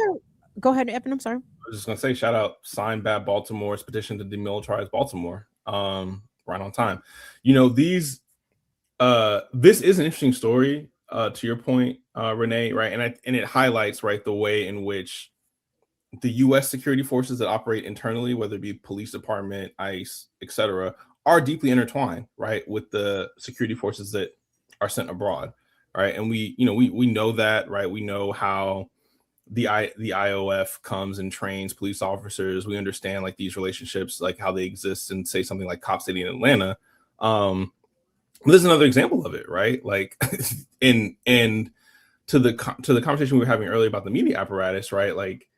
go ahead, Evan. I'm sorry. I was just gonna say, shout out Sign Bad Baltimore's petition to demilitarize Baltimore. Right on time. You know, this is an interesting story, to your point, Renee, right? And it highlights, right, the way in which the U.S. security forces that operate internally, whether it be police department, ICE, etc., are deeply intertwined, right, with the security forces that are sent abroad, right? And we know that, right? We know how the IOF comes and trains police officers. We understand like these relationships, like how they exist in, say, something like Cop City in Atlanta. There's another example of it, right? Like, to the conversation we were having earlier about the media apparatus, right? Like,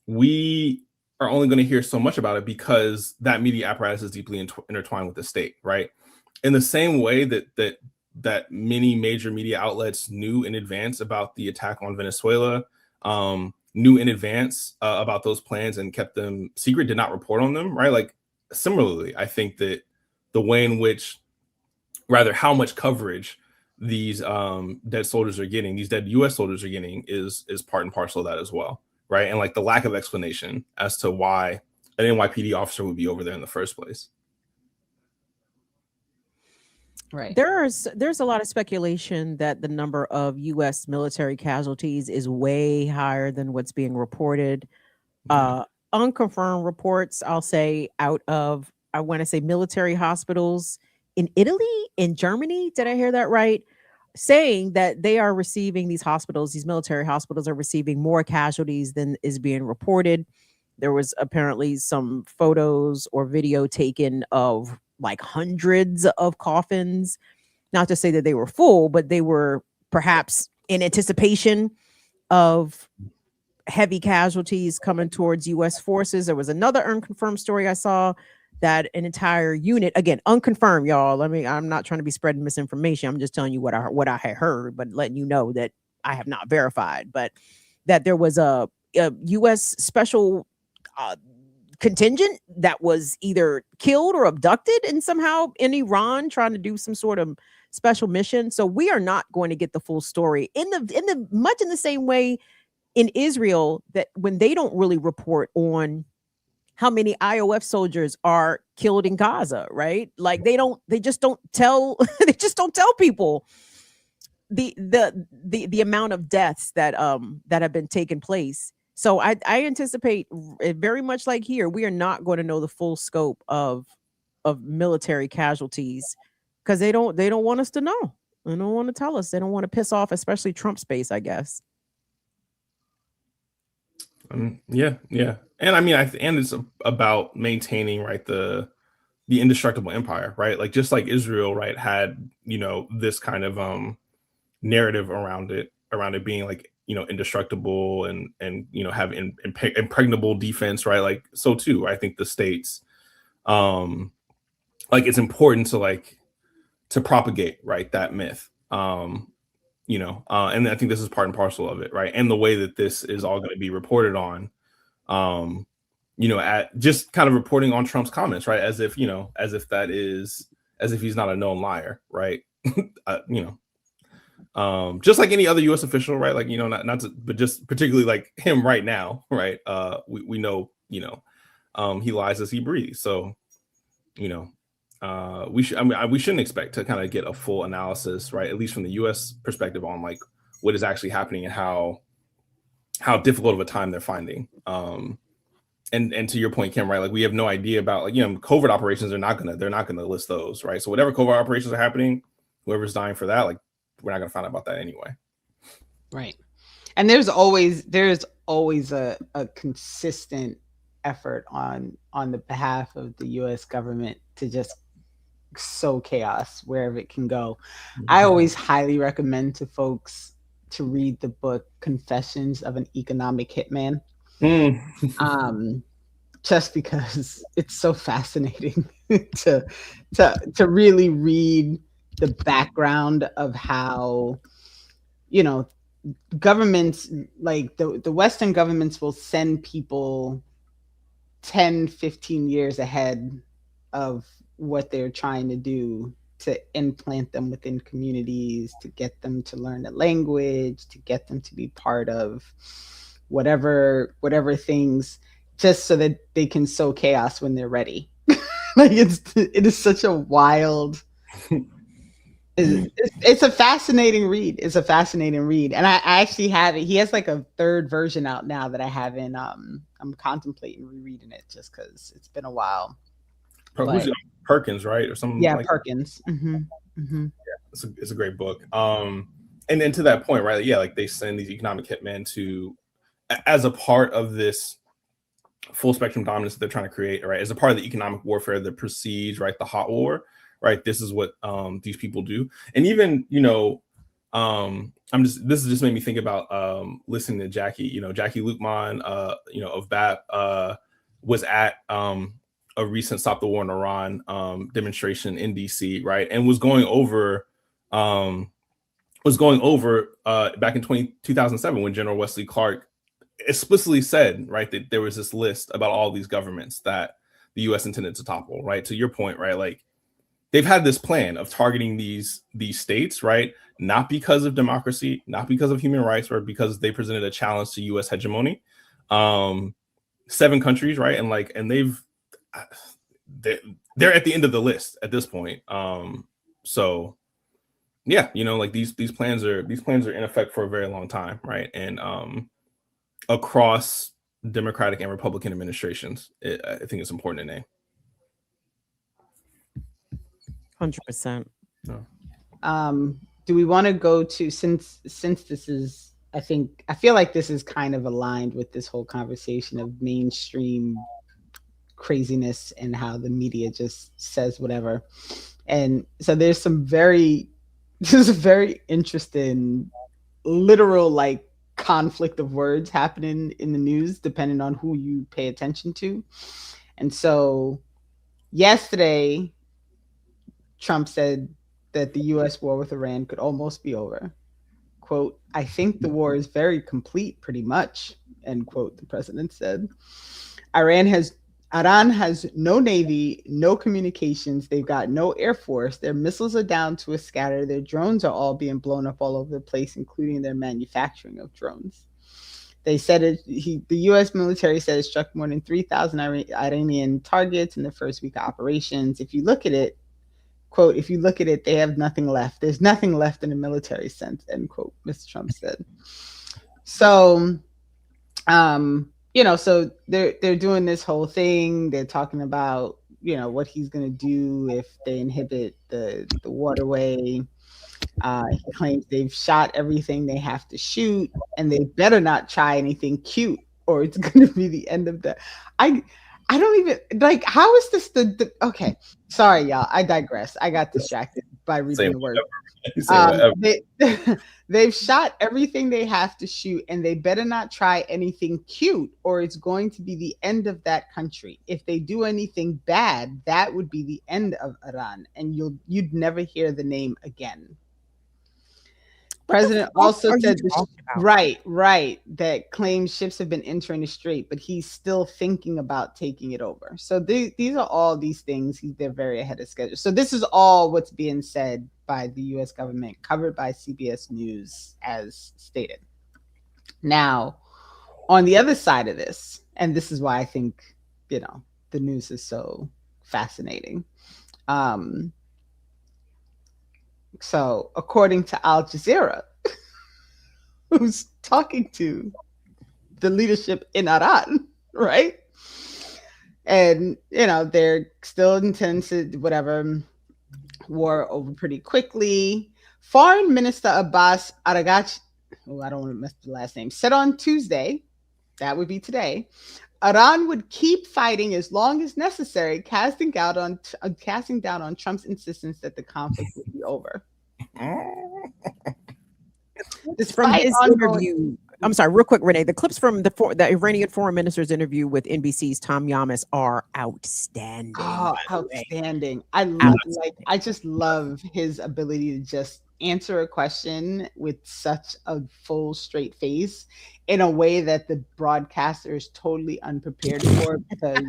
we are only going to hear so much about it because that media apparatus is deeply intertwined with the state, right? In the same way that many major media outlets knew in advance about the attack on Venezuela, knew in advance about those plans and kept them secret, did not report on them, right? Like, similarly, I think that the way in which, rather, how much coverage these dead soldiers are getting, these dead U.S. soldiers are getting, is part and parcel of that as well, right? And like the lack of explanation as to why an NYPD officer would be over there in the first place. Right. There's a lot of speculation that the number of U.S. military casualties is way higher than what's being reported. Unconfirmed reports, I'll say, out of, I want to say, military hospitals in Italy, in Germany. Did I hear that right? Saying that they are receiving, these military hospitals are receiving more casualties than is being reported. There was apparently some photos or video taken of like hundreds of coffins, not to say that they were full, but they were perhaps in anticipation of heavy casualties coming towards U.S. forces. There was another unconfirmed story I saw that an entire unit, again, unconfirmed, y'all. I mean, I'm not trying to be spreading misinformation. I'm just telling you what I had heard, but letting you know that I have not verified, but that there was a U.S. special contingent that was either killed or abducted and somehow in Iran trying to do some sort of special mission. So we are not going to get the full story in the much in the same way in Israel, that when they don't really report on how many IOF soldiers are killed in Gaza, right? Like they just don't tell people the amount of deaths that have been taking place. So I anticipate very much like here, we are not going to know the full scope of military casualties because they don't want us to know. They don't want to tell us. They don't want to piss off, especially Trump's base, I guess. Yeah, and I mean, and it's about maintaining, right, the indestructible empire, right? Like just like Israel, right, had this kind of narrative around it being like indestructible and have impregnable defense, right? Like so too, I think the states, like it's important to propagate, right, that myth, and I think this is part and parcel of it, right? And the way that this is all going to be reported on, at just kind of reporting on Trump's comments, right? As if he's not a known liar, right? Just like any other U.S. official, right? Like, but just particularly like him right now, right? We know, he lies as he breathes. So, we shouldn't expect to kind of get a full analysis, right? At least from the U.S. perspective on like what is actually happening and how difficult of a time they're finding. And to your point, Kim, right? Like we have no idea about like, covert operations. They're not gonna list those, right? So whatever covert operations are happening, whoever's dying for that, like we're not gonna find out about that anyway. Right. And there's always a consistent effort on the behalf of the US government to just sow chaos wherever it can go. Mm-hmm. I always highly recommend to folks to read the book Confessions of an Economic Hitman. Just because it's so fascinating to really read the background of how governments, like the Western governments, will send people 10-15 years ahead of what they're trying to do to implant them within communities, to get them to learn the language, to get them to be part of whatever things, just so that they can sow chaos when they're ready. Like it is such a wild. It's a fascinating read. It's a fascinating read, and I actually have it. He has like a third version out now that I haven't. I'm contemplating rereading it just because it's been a while. Perkins, right, or something? Yeah, like Perkins. Mm-hmm. Mm-hmm. Yeah, it's a great book. And then to that point, right? Yeah, like they send these economic hitmen to, as a part of this full spectrum dominance that they're trying to create, right? As a part of the economic warfare that precedes, right, the hot war, right? This is what these people do. And even, this has just made me think about listening to Jackie, Jackie Luqman, of BAP, was at a recent Stop the War in Iran demonstration in DC, right? And was going over back in 2007 when General Wesley Clark explicitly said, right, that there was this list about all these governments that the U.S. intended to topple, right? To your point, right, like they've had this plan of targeting these states, right, not because of democracy, not because of human rights, or because they presented a challenge to U.S. hegemony. 7 countries, right, and they're at the end of the list at this point. So yeah, like these plans are in effect for a very long time, right, and across Democratic and Republican administrations. I think it's important to name. 100%. No. Do we want to go to, since this is, I feel like this is kind of aligned with this whole conversation of mainstream craziness and how the media just says whatever. And so there's a very interesting literal like conflict of words happening in the news depending on who you pay attention to. And so yesterday, Trump said that the U.S. war with Iran could almost be over. Quote, "I think the war is very complete, pretty much," end quote, the president said. Iran has no navy, no communications. They've got no air force. Their missiles are down to a scatter. Their drones are all being blown up all over the place, including their manufacturing of drones. They said the U.S. military said it struck more than 3,000 Iranian targets in the first week of operations. If you look at it, quote, "If you look at it, they have nothing left. There's nothing left in a military sense," end quote, Mr. Trump said. So So they're doing this whole thing. They're talking about, what he's going to do if they inhibit the waterway. He claims they've shot everything they have to shoot, and they better not try anything cute, or it's going to be the end of the. I don't even like. How is this the okay? Sorry, y'all. I digress. I got distracted by reading the words. They've shot everything they have to shoot, and they better not try anything cute, or it's going to be the end of that country. If they do anything bad, that would be the end of Iran, and you'd never hear the name again. President also said, right, that claims ships have been entering the strait, but he's still thinking about taking it over. So these are all these things. They're very ahead of schedule. So this is all what's being said by the U.S. government, covered by CBS News, as stated. Now, on the other side of this, and this is why I think, the news is so fascinating. So, according to Al Jazeera, who's talking to the leadership in Iran, right? And, they're still intense, whatever, war over pretty quickly. Foreign Minister Abbas Araghchi, I don't want to mess the last name, said on Tuesday, that would be today, Iran would keep fighting as long as necessary, casting down on Trump's insistence that the conflict would be over. From his interview. I'm sorry, real quick, Renee. The clips from the Iranian foreign minister's interview with NBC's Tom Yamas are outstanding. Oh, outstanding! I just love his ability to just answer a question with such a full, straight face in a way that the broadcaster is totally unprepared for, because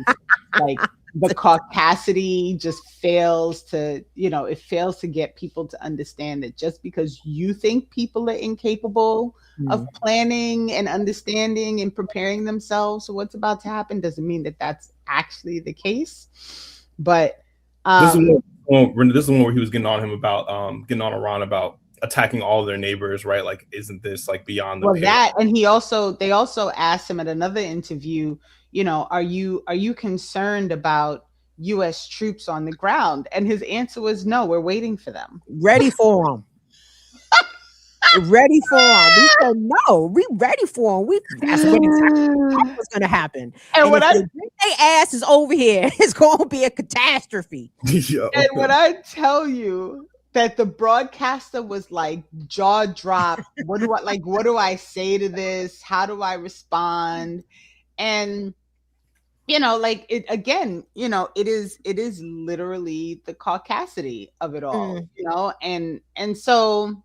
the caucasity just fails to, it fails to get people to understand that just because you think people are incapable of planning and understanding and preparing themselves for what's about to happen doesn't mean that that's actually the case. But this is one where he was getting on Iran about attacking all of their neighbors, right? Like, isn't this like beyond the pale? That, and they also asked him at another interview, are you concerned about U.S. troops on the ground? And his answer was, no, we're waiting for them. Ready for them. Ready for them. We said, no, we ready for them. That's what was going to happen. And when their ass is over here, it's going to be a catastrophe. And when I tell you that the broadcaster was like jaw drop, what do I say to this? How do I respond? And it is literally the caucasity of it all, and so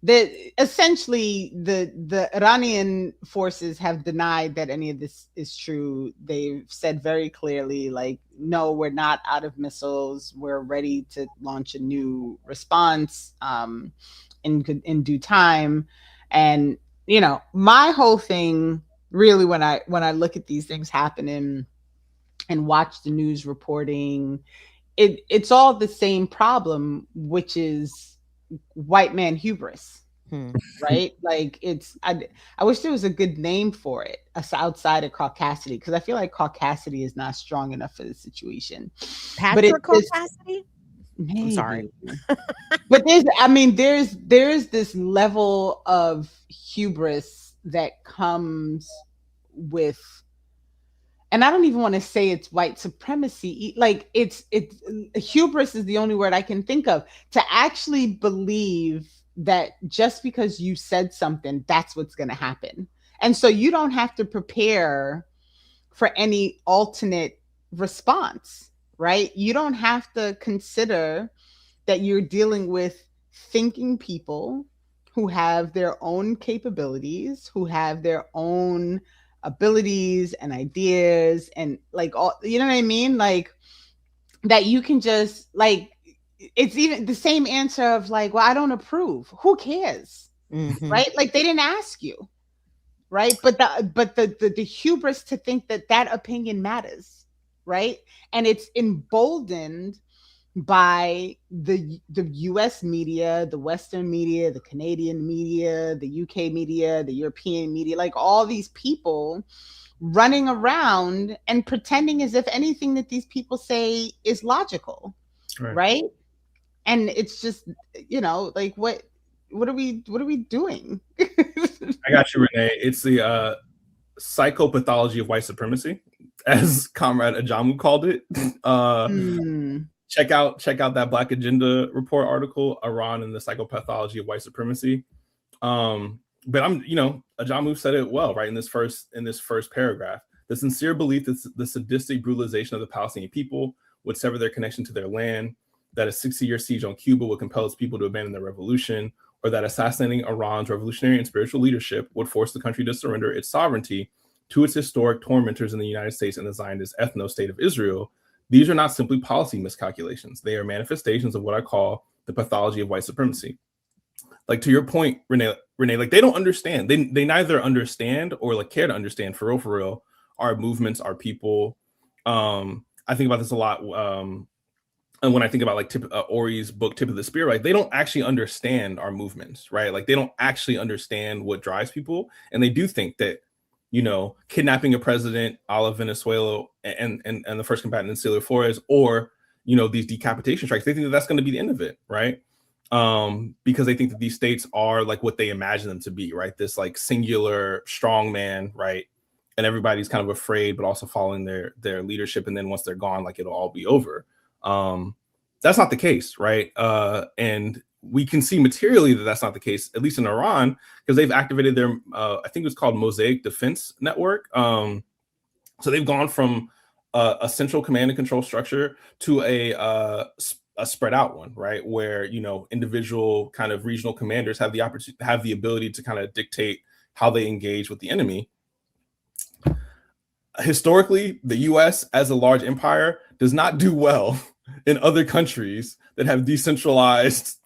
essentially the Iranian forces have denied that any of this is true. They've said very clearly, like, no, we're not out of missiles. We're ready to launch a new response in due time. And my whole thing, really, when I look at these things happening and watch the news reporting, it's all the same problem, which is white man hubris, right? Like, I wish there was a good name for it outside of caucasity, because I feel like caucasity is not strong enough for the situation. Caucasity? Maybe. I'm sorry. But there's this level of hubris that comes with, and I don't even want to say it's white supremacy. Like, it's hubris is the only word I can think of, to actually believe that just because you said something, that's what's going to happen. And so you don't have to prepare for any alternate response, right? You don't have to consider that you're dealing with thinking people who have their own capabilities, who have their own abilities and ideas, and like, all, you know what I mean? Like, that you can just, like, it's even the same answer of like, well, I don't approve. Who cares? Right? Like, they didn't ask you, right? But the hubris to think that opinion matters, right? And it's emboldened by the US media, the Western media, the Canadian media, the UK media, the European media, like all these people running around and pretending as if anything that these people say is logical. Right? And it's just, like what are we doing? I got you, Renee. It's the psychopathology of white supremacy, as Comrade Ajamu called it. Check out that Black Agenda Report article, Iran and the Psychopathology of White Supremacy. But Ajamu said it well, right, in this first paragraph. The sincere belief that the sadistic brutalization of the Palestinian people would sever their connection to their land, that a 60-year siege on Cuba would compel its people to abandon their revolution, or that assassinating Iran's revolutionary and spiritual leadership would force the country to surrender its sovereignty to its historic tormentors in the United States and the Zionist ethno-state of Israel. These are not simply policy miscalculations. They are manifestations of what I call the pathology of white supremacy. Like, to your point, Renee, like, they don't understand. They neither understand or like care to understand for real, our movements, our people. I think about this a lot. And when I think about like Ori's book, Tip of the Spear, right, they don't actually understand our movements, right? Like, they don't actually understand what drives people. And they do think that, kidnapping a president a la Venezuela and the first combatant in Celia Flores, or, these decapitation strikes, they think that that's going to be the end of it, right? Because they think that these states are like what they imagine them to be, right? This like singular strong man, right? And everybody's kind of afraid, but also following their leadership. And then once they're gone, like, it'll all be over. That's not the case, right? And we can see materially that that's not the case, at least in Iran, because they've activated their, I think it's called Mosaic Defense Network. So they've gone from a central command and control structure to a spread out one, right? Where, individual kind of regional commanders have the ability to kind of dictate how they engage with the enemy. Historically, the US as a large empire does not do well in other countries that have decentralized,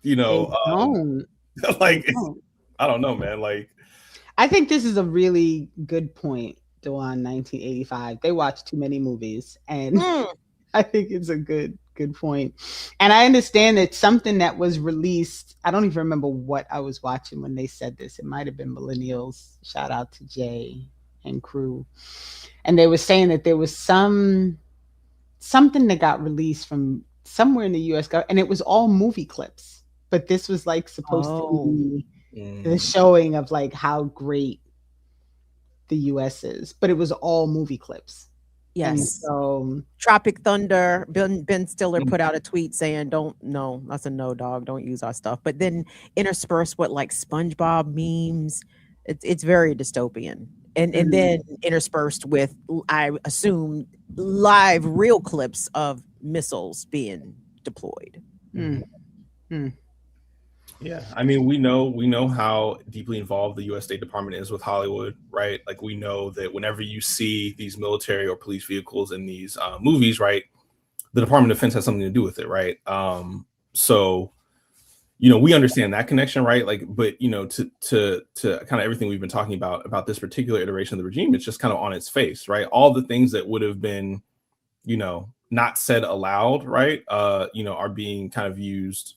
like, I don't know, man. Like, I think this is a really good point, Dewan. 1985. They watched too many movies, and I think it's a good point. And I understand that something that was released, I don't even remember what I was watching when they said this. It might have been Millennials. Shout out to Jay and crew. And they were saying that there was something that got released from somewhere in the US, and it was all movie clips. But this was like supposed to be the showing of like how great the US is. But it was all movie clips. Yes. And so Tropic Thunder, Ben Stiller put out a tweet saying, that's a no, dog, don't use our stuff. But then interspersed with like SpongeBob memes. It's very dystopian. And then interspersed with, I assume, live real clips of missiles being deployed. Yeah, I mean, we know how deeply involved the U.S. State Department is with Hollywood, right? Like, we know that whenever you see these military or police vehicles in these movies, right, the Department of Defense has something to do with it, right? So, we understand that connection, right? Like, but to kind of everything we've been talking about this particular iteration of the regime, it's just kind of on its face, right? All the things that would have been, not said aloud, right, are being kind of used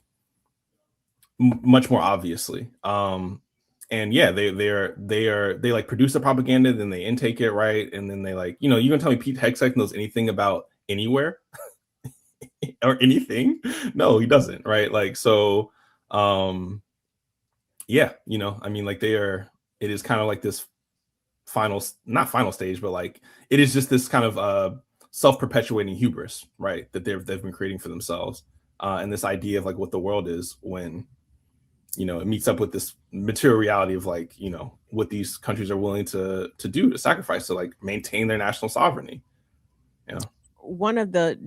much more obviously. And yeah, they like produce the propaganda, then they intake it, right? And then they like, you gonna tell me Pete Hegseth knows anything about anywhere or anything? No, he doesn't, right? Like, so yeah, I mean, like, it is kind of like this not final stage, but like, it is just this kind of self-perpetuating hubris, right, that they've been creating for themselves, and this idea of like what the world is when it meets up with this material reality of like, what these countries are willing to do, to sacrifice, to like maintain their national sovereignty. One of the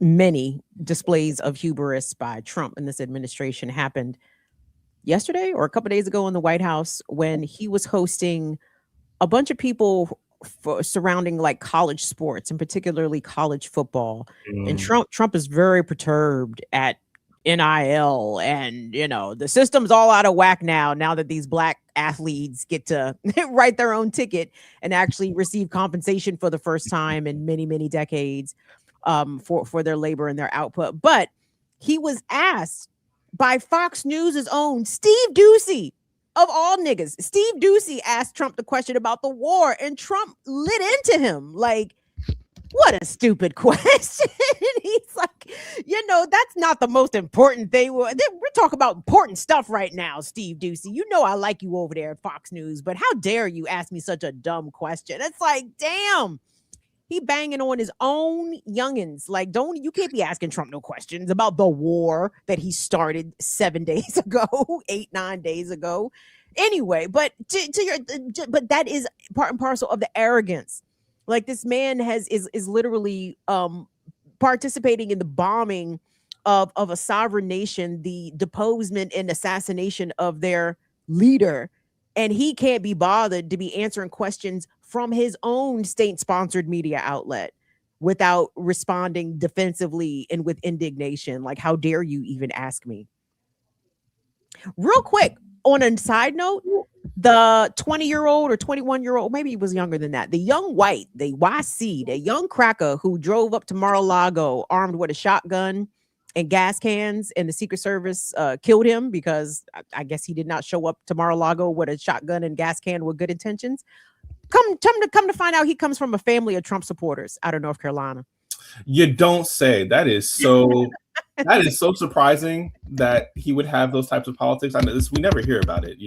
many displays of hubris by Trump and this administration happened yesterday or a couple of days ago in the White House when he was hosting a bunch of people surrounding like college sports and particularly college football. And Trump is very perturbed at NIL and the system's all out of whack now that these black athletes get to write their own ticket and actually receive compensation for the first time in many decades. for their labor and their output. But he was asked by Fox News' own Steve Doocy, of all niggas. Steve Doocy asked Trump the question about the war, and Trump lit into him like, what a stupid question. He's like, that's not the most important thing. We're talking about important stuff right now, Steve Doocy. I like you over there at Fox News, but how dare you ask me such a dumb question? It's like, damn. He banging on his own youngins. Like, you can't be asking Trump no questions about the war that he started 7 days ago, 8-9 days ago. Anyway, but but that is part and parcel of the arrogance. Like, this man is literally participating in the bombing of a sovereign nation, the deposement and assassination of their leader, and he can't be bothered to be answering questions from his own state-sponsored media outlet without responding defensively and with indignation. Like, how dare you even ask me? Real quick, on a side note, the 20-year-old or 21-year-old, maybe he was younger than that, the young white, the YC, the young cracker who drove up to Mar-a-Lago armed with a shotgun and gas cans, and the Secret Service killed him because I guess he did not show up to Mar-a-Lago with a shotgun and gas can with good intentions. Come to find out, he comes from a family of Trump supporters out of North Carolina. You don't say. That is so surprising that he would have those types of politics. I know we never hear about it,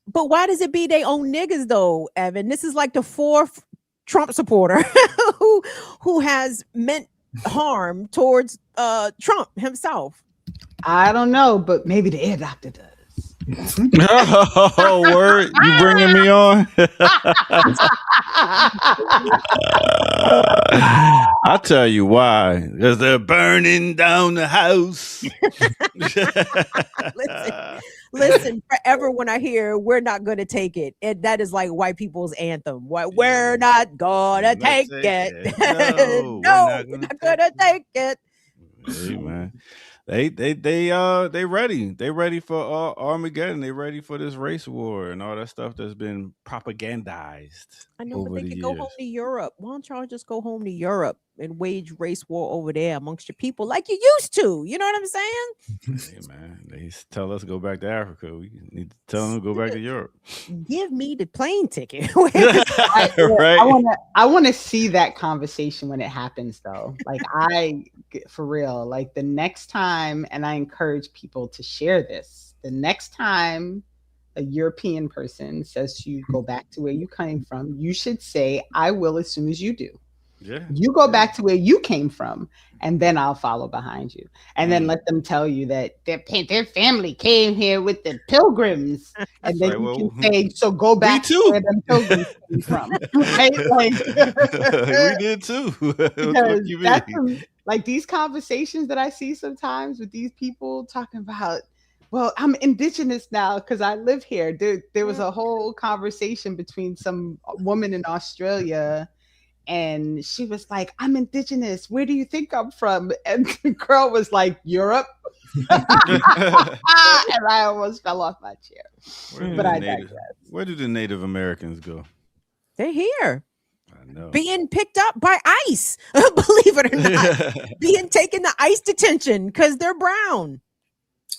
But why does it be they own niggas though, Evan? This is like the fourth Trump supporter who has meant harm towards Trump himself. I don't know, but maybe the air doctor does. Oh, word! You bringing me on? I'll tell you why. Because they're burning down the house. Listen, forever when I hear "we're not going to take it," that is like white people's anthem. We're not gonna take it. No, we're not gonna take it. Hey, man. They ready. They ready for Armageddon. They ready for this race war and all that stuff that's been propagandized. I know, but they could go home to Europe. Why don't y'all just go home to Europe and wage race war over there amongst your people like you used to? You know what I'm saying? Hey, man, they tell us to go back to Africa. We need to tell them to go back to Europe. Give me the plane ticket. Right? I want to see that conversation when it happens, though. Like, for real, like the next time, and I encourage people to share this, the next time a European person says to you, go back to where you came from, you should say, I will as soon as you do. Yeah. You go back to where you came from, and then I'll follow behind you. And then let them tell you that their family came here with the pilgrims. And then you can say, so go back to where the pilgrims came from. Right? Like, we did too. What you mean? Like these conversations that I see sometimes with these people talking about, well, I'm indigenous now because I live here. There was a whole conversation between some woman in Australia, and she was like, I'm indigenous. Where do you think I'm from? And the girl was like, Europe. And I almost fell off my chair. But I digress. Where do the Native Americans go? They're here. I know. Being picked up by ICE, believe it or not. Being taken to ICE detention because they're brown.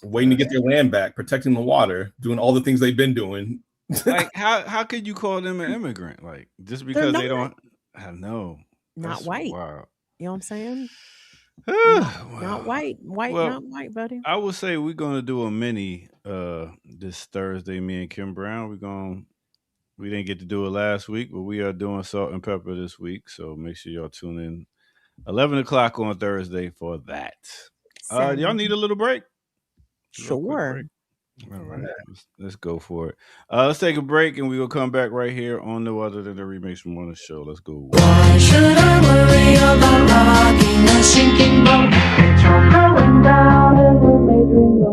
Waiting to get their land back, protecting the water, doing all the things they've been doing. Like, how could you call them an immigrant? Like, just because they don't... I know. Not white. Wow. You know what I'm saying? Not white. Not white, buddy. I would say we're gonna do a mini this Thursday, me and Kim Brown. We didn't get to do it last week, but we are doing Salt and Pepper this week. So make sure y'all tune in 11 o'clock on Thursday for that. Y'all need a little break? Sure. All right, let's go for it. Let's take a break, and we will come back right here on No Other Than the Remix Morning Show. Let's go. Why should I worry about rocking a sinking boat? It's all going down and we're making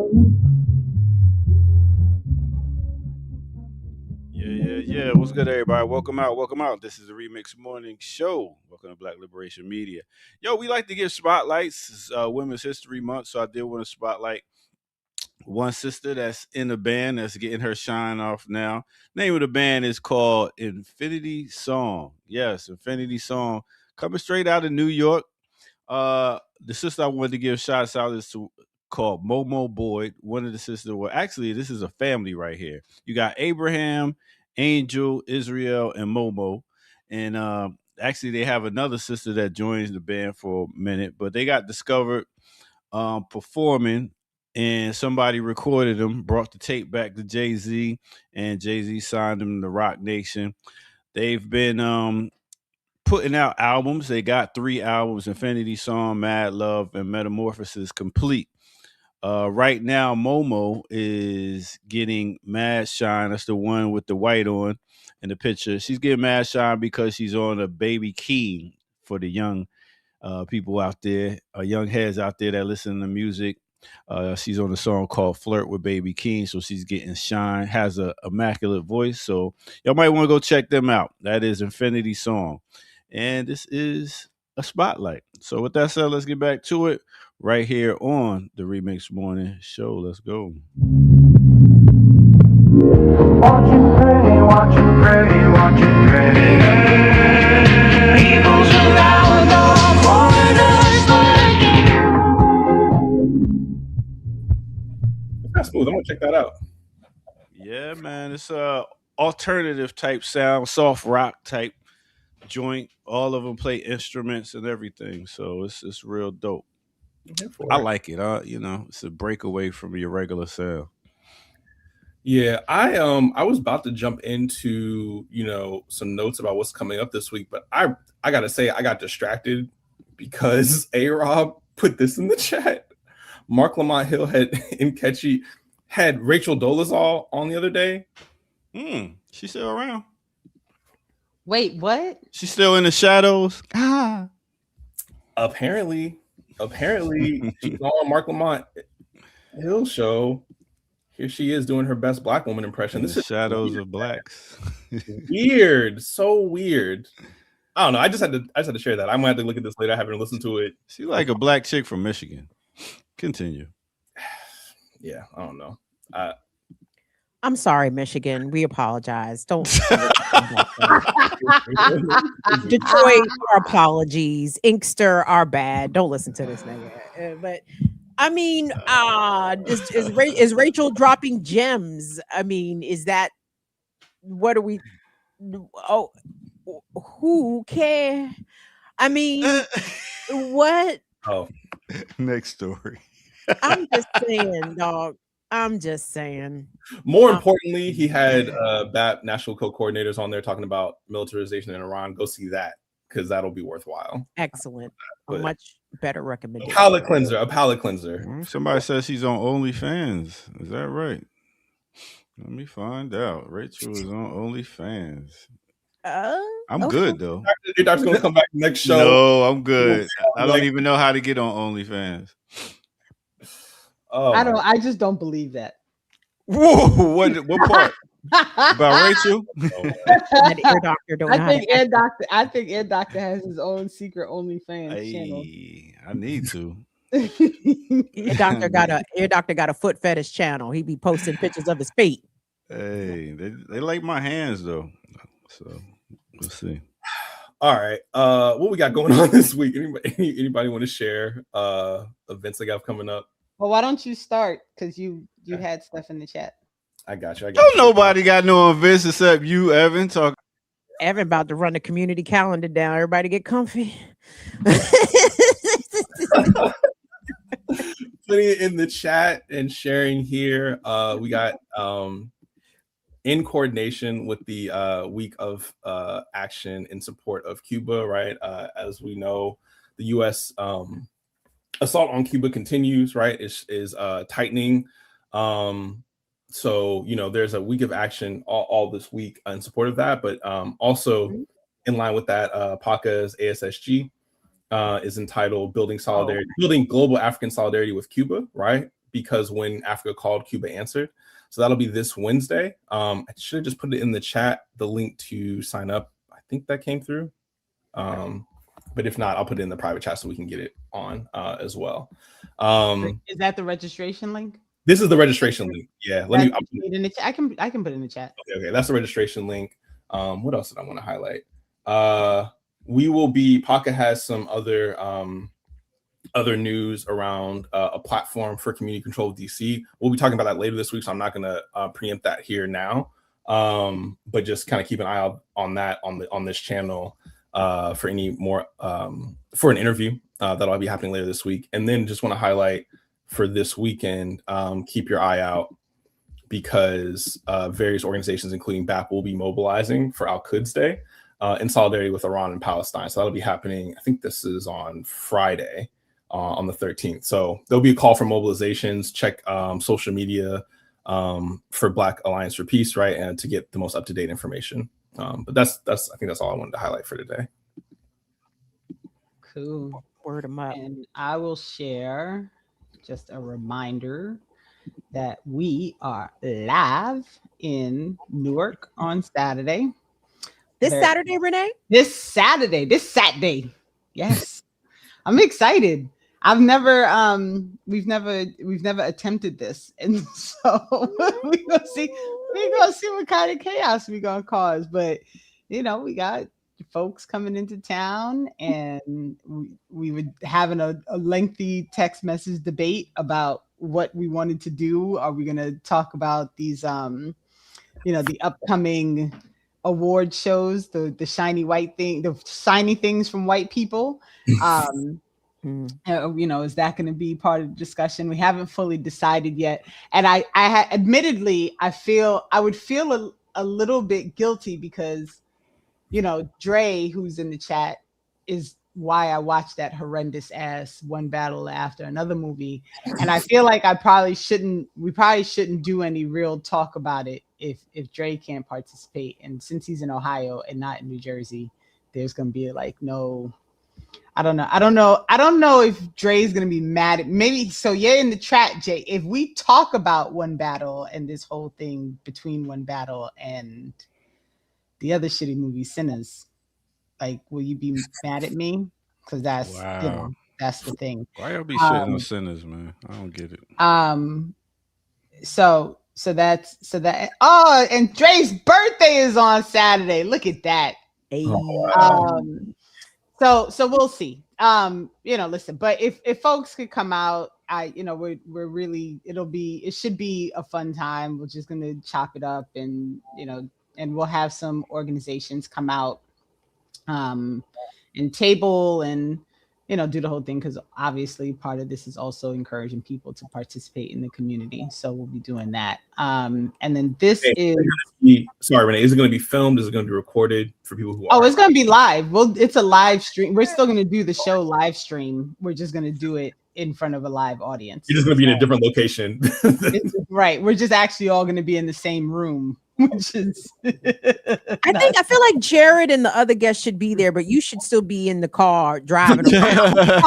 Yeah. What's good, everybody? Welcome out. This is the Remix Morning Show. Welcome to Black Liberation Media. Yo, we like to give spotlights. It's Women's History Month, so I did want to spotlight one sister that's in the band that's getting her shine off now. Name of the band is called Infinity Song. Yes, Infinity Song. Coming straight out of New York. The sister I wanted to give shots out is to called Momo Boyd. One of the sisters. Well, actually, this is a family right here. You got Abraham, Angel, Israel, and Momo, and actually they have another sister that joins the band for a minute, but they got discovered performing. And somebody recorded them, brought the tape back to Jay-Z, and Jay-Z signed them to Rock Nation. They've been putting out albums. They got 3 albums: Infinity Song, Mad Love, and Metamorphosis Complete. Right now, Momo is getting mad shine. That's the one with the white on in the picture. She's getting mad shine because she's on a Baby Keem for the young people out there, young heads out there that listen to music. She's on a song called Flirt with Baby Keem, so she's getting shine, has a immaculate voice. So y'all might want to go check them out. That is Infinity Song. And this is a spotlight. So with that said, let's get back to it right here on the Remix Morning Show. Let's go. Watching pretty, watching pretty, watching pretty. People's around the corners lurking. That's smooth. I'm gonna check that out. Yeah, man. It's a alternative type sound, soft rock type joint. All of them play instruments and everything, so it's real dope. I like it. It's a breakaway from your regular sound. Yeah, I was about to jump into some notes about what's coming up this week, but I gotta say I got distracted because A-Rob put this in the chat. Mark Lamont Hill had Rachel Dolezal on the other day. She's still around. Wait, what? She's still in the shadows. Apparently she's on Mark Lamont Hill show. Here she is doing her best black woman impression. This is Shadows of Blacks. Weird, so weird. I don't know. I just had to share that. I'm gonna have to look at this later. I haven't listened to it. She's like a black chick from Michigan. Continue. Yeah, I don't know. I'm sorry, Michigan. We apologize. Don't Detroit, our apologies. Inkster, our bad. Don't listen to this nigga. But I mean, is Rachel dropping gems? I mean, is that what are we? Oh, who care? I mean, what? Oh, next story. I'm just saying, dog. I'm just saying. More importantly, he had BAP National Co-coordinators on there talking about militarization in Iran. Go see that because that'll be worthwhile. Excellent. A much better recommendation. A palate cleanser. Somebody says she's on OnlyFans. Is that right? Let me find out. Rachel is on OnlyFans. I'm good though. Your doctor's gonna come back next show. No, I'm good. I don't even know how to get on OnlyFans. Oh, I just don't believe that. Whoa, what part? About Rachel? Ear doctor don't I think Ear Doctor has his own secret OnlyFans channel. I need to. Ear Doctor got a foot fetish channel. He be posting pictures of his feet. Hey, they like my hands though. So we'll see. All right. What we got going on this week? Anybody want to share events they got coming up? Well, why don't you start? Because you had stuff in the chat. I got you. Nobody got no events except you, Evan. Evan about to run the community calendar down. Everybody get comfy. Putting it in the chat and sharing here. We got in coordination with the week of action in support of Cuba, right? As we know, the U.S. Assault on Cuba continues, right? Is tightening. So, there's a week of action all this week in support of that. But also in line with that, PACA's ASSG is entitled Building Global African Solidarity with Cuba, right? Because when Africa called, Cuba answered. So that'll be this Wednesday. I should have just put it in the chat, the link to sign up. I think that came through. But if not, I'll put it in the private chat so we can get it on as well. Is that the registration link? This is the registration link. Yeah, I can put it in the chat. Okay, that's the registration link. What else did I want to highlight? We will be. PACA has some other other news around a platform for community control of DC. We'll be talking about that later this week, so I'm not going to preempt that here now. But just kind of keep an eye out on that on this channel for any more for an interview that'll be happening later this week. And then just want to highlight for this weekend, keep your eye out because various organizations, including BAP, will be mobilizing for Al-Quds Day in solidarity with Iran and Palestine. So that'll be happening. I think this is on Friday. On the 13th. So there'll be a call for mobilizations. Check social media for Black Alliance for Peace, right? And to get the most up-to-date information. But that's I think that's all I wanted to highlight for today. Cool. Word them up. And I will share just a reminder that we are live in Newark on Saturday. Saturday, Renee? This Saturday. Yes. I'm excited. We've never attempted this, and so we're gonna see what kind of chaos we're gonna cause. But we got folks coming into town, and we were having a lengthy text message debate about what we wanted to do. Are we gonna talk about these the upcoming award shows, the shiny white thing, the shiny things from white people? Is that going to be part of the discussion? We haven't fully decided yet. And I admittedly, I would feel a little bit guilty because, Dre, who's in the chat, is why I watched that horrendous ass One Battle After Another movie. And I feel like we probably shouldn't do any real talk about it if Dre can't participate. And since he's in Ohio and not in New Jersey, there's going to be no, I don't know if Dre's gonna be mad at maybe. So yeah, in the chat, Jay, if we talk about One Battle and this whole thing between One Battle and the other shitty movie Sinners, will you be mad at me? Because that's that's the thing. Why y'all be shitting on Sinners, man? I don't get it. So that. Oh, and Dre's birthday is on Saturday. Look at that. Hey. So we'll see. Listen, but if folks could come out, we're really, it should be a fun time. We're just gonna chop it up and we'll have some organizations come out and table and do the whole thing, because obviously part of this is also encouraging people to participate in the community. So we'll be doing that. And then this sorry, Renee, is it going to be filmed? Is it going to be recorded for people who it's going to be live. Well, it's a live stream. We're still going to do the show live stream. We're just going to do it in front of a live audience. You're just going to be in a different location. Right. We're just actually all going to be in the same room. Which is I feel like Jared and the other guests should be there, but you should still be in the car driving around. We got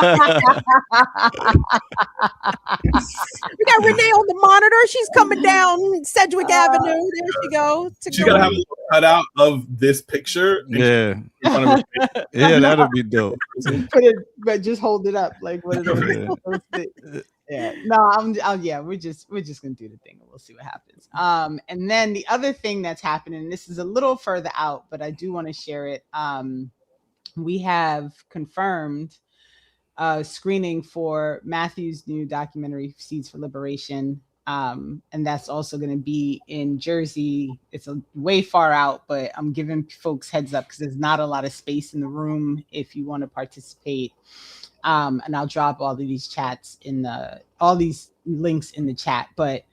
Renee on the monitor. She's coming down Sedgwick Avenue. There she goes. She's gonna have a cutout of this picture. Yeah. Yeah, that'll be dope. But just hold it up like what it is. Yeah, no, we're just gonna do the thing and we'll see what happens. And then the other thing that's happening, this is a little further out, but I do want to share it. We have confirmed screening for Matthew's new documentary, Seeds for Liberation. And that's also going to be in Jersey. It's way far out, but I'm giving folks heads up because there's not a lot of space in the room if you want to participate. And I'll drop all of these chats all these links in the chat. But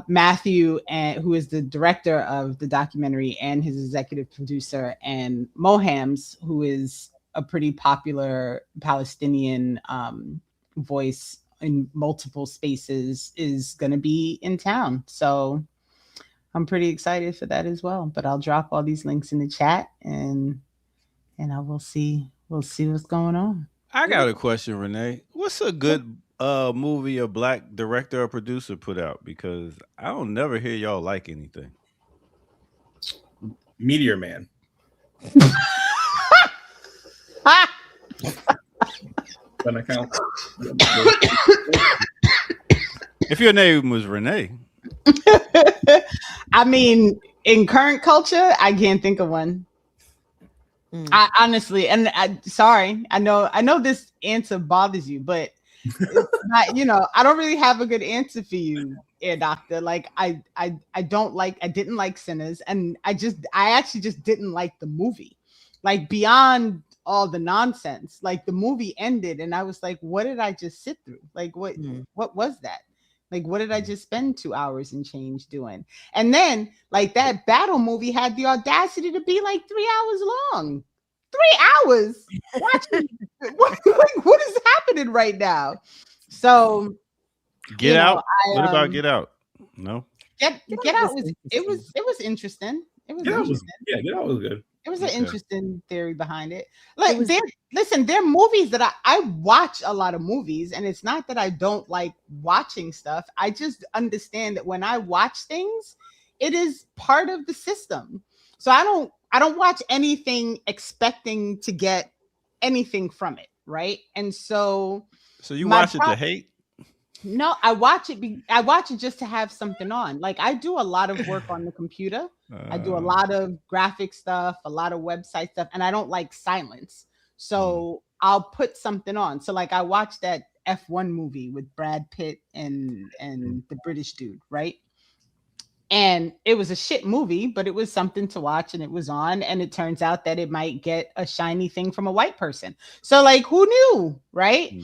Matthew, who is the director of the documentary and his executive producer, and Mohams, who is a pretty popular Palestinian voice in multiple spaces, is going to be in town. So I'm pretty excited for that as well. But I'll drop all these links in the chat and I will see. We'll see what's going on. I got a question, Renee. What's a good movie a Black director or producer put out? Because I don't never hear y'all like anything. Meteor Man. If your name was Renee. I mean, in current culture, I can't think of one. I honestly, and sorry, I know this answer bothers you, but it's not, I don't really have a good answer for you, Air Doctor. Like I didn't like Sinners, and I actually just didn't like the movie. Like beyond all the nonsense, like the movie ended and I was like, what did I just sit through? Like what was that? Like what did I just spend 2 hours and change doing? And then like that battle movie had the audacity to be like 3 hours long. 3 hours watching what is happening right now? So Get Out. What about Get Out? No. Get Out was interesting. It was interesting. Get Out was good. It was an interesting theory behind it. Like there are movies that I watch a lot of movies, and it's not that I don't like watching stuff. I just understand that when I watch things, it is part of the system. So I don't watch anything expecting to get anything from it, right? And so you watch it to hate? No, I watch it just to have something on. Like I do a lot of work on the computer. I do a lot of graphic stuff, a lot of website stuff, and I don't like silence. So I'll put something on. So like I watched that F1 movie with Brad Pitt and the British dude, right? And it was a shit movie, but it was something to watch and it was on. And it turns out that it might get a shiny thing from a white person. So like, who knew, right?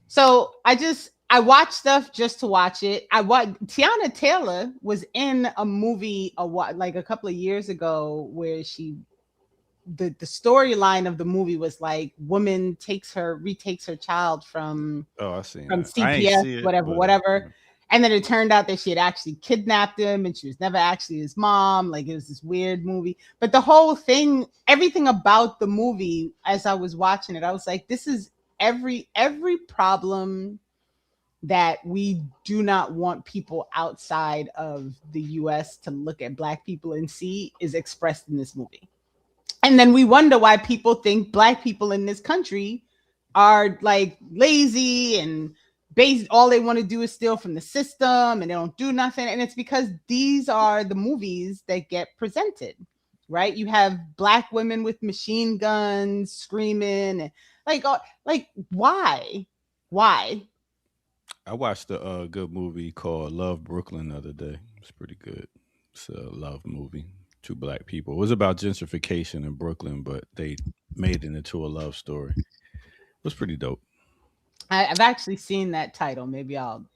So I watch stuff just to watch it. Tiana Taylor was in a movie like a couple of years ago where the storyline of the movie was like woman retakes her child from CPS, whatever. And then it turned out that she had actually kidnapped him and she was never actually his mom. Like it was this weird movie. But the whole thing, everything about the movie, as I was watching it, I was like, this is every problem that we do not want people outside of the US to look at Black people and see is expressed in this movie. And then we wonder why people think Black people in this country are like lazy and all they want to do is steal from the system and they don't do nothing. And it's because these are the movies that get presented, right? You have Black women with machine guns screaming and like why? I watched a good movie called Love Brooklyn the other day. It's pretty good. It's a love movie. 2 Black people. It was about gentrification in Brooklyn, but they made it into a love story. It was pretty dope. I've actually seen that title. Maybe I'll.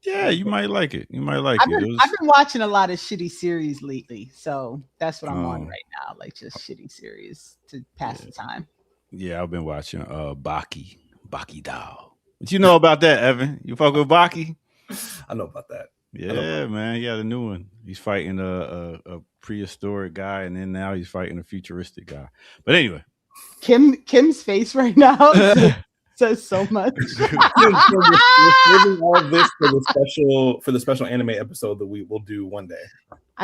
Yeah, you might like it. I've been watching a lot of shitty series lately, so that's what I'm on right now. Like just shitty series to pass the time. Yeah, I've been watching Baki Doll. What you know about that, Evan? You fuck with Baki? I know about that. Yeah, man. Yeah, the new one. He's fighting a prehistoric guy, and then now he's fighting a futuristic guy. But anyway, Kim's face right now says so much. We're saving all this for the special anime episode that we will do one day.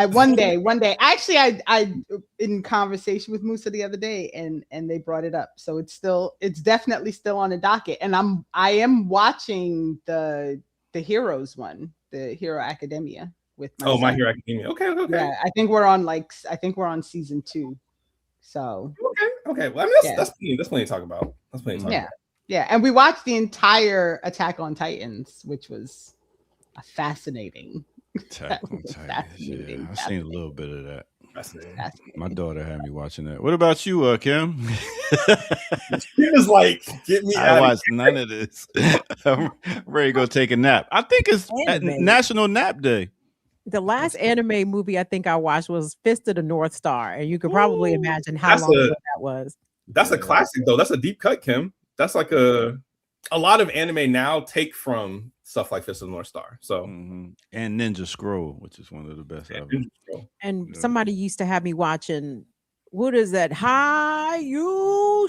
One day. Actually, I in conversation with Musa the other day, and they brought it up. So it's definitely still on the docket. And I am watching the Heroes one, the Hero Academia with my son. My Hero Academia. Okay. Yeah, I think we're on season 2. So okay. Well, I mean that's plenty to talk about. Yeah, and we watched the entire Attack on Titans, which was a fascinating. Attack on Titans. Yeah, I've seen a little bit of that. My daughter had me watching that. What about you, Kim? Kim is like, get me out. I watched none of this. I'm ready to go take a nap. I think it's National Nap Day. The last anime movie I think I watched was Fist of the North Star, and you could probably imagine how long ago that was. That's a classic, though. That's a deep cut, Kim. That's like a lot of anime now take from stuff like Fist of the North Star. So and Ninja Scroll, which is one of the best ever. And somebody used to have me watching. What is that? How you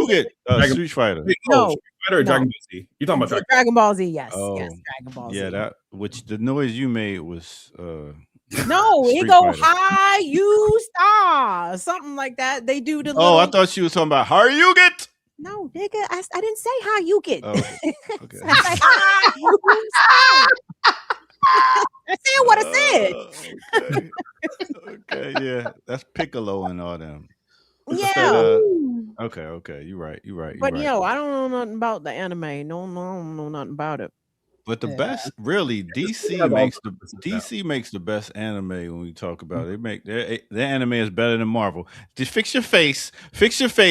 get Street Fighter? No, Street Fighter or Dragon Ball Z? You talking about Dragon Ball Z? Yes, yes, Dragon Ball Z. Yeah, that which the noise you made was. No, it go high you star, something like that. They do the. I thought she was talking about how you get. No, nigga, I didn't say how you get. Oh, okay. I said what I said. Okay, yeah, that's Piccolo and all them. Yeah. Okay. You're right. But I don't know nothing about the anime. No, I don't know nothing about it. But the best, really, DC makes the best anime when we talk about it. They make their anime is better than Marvel. Just fix your face,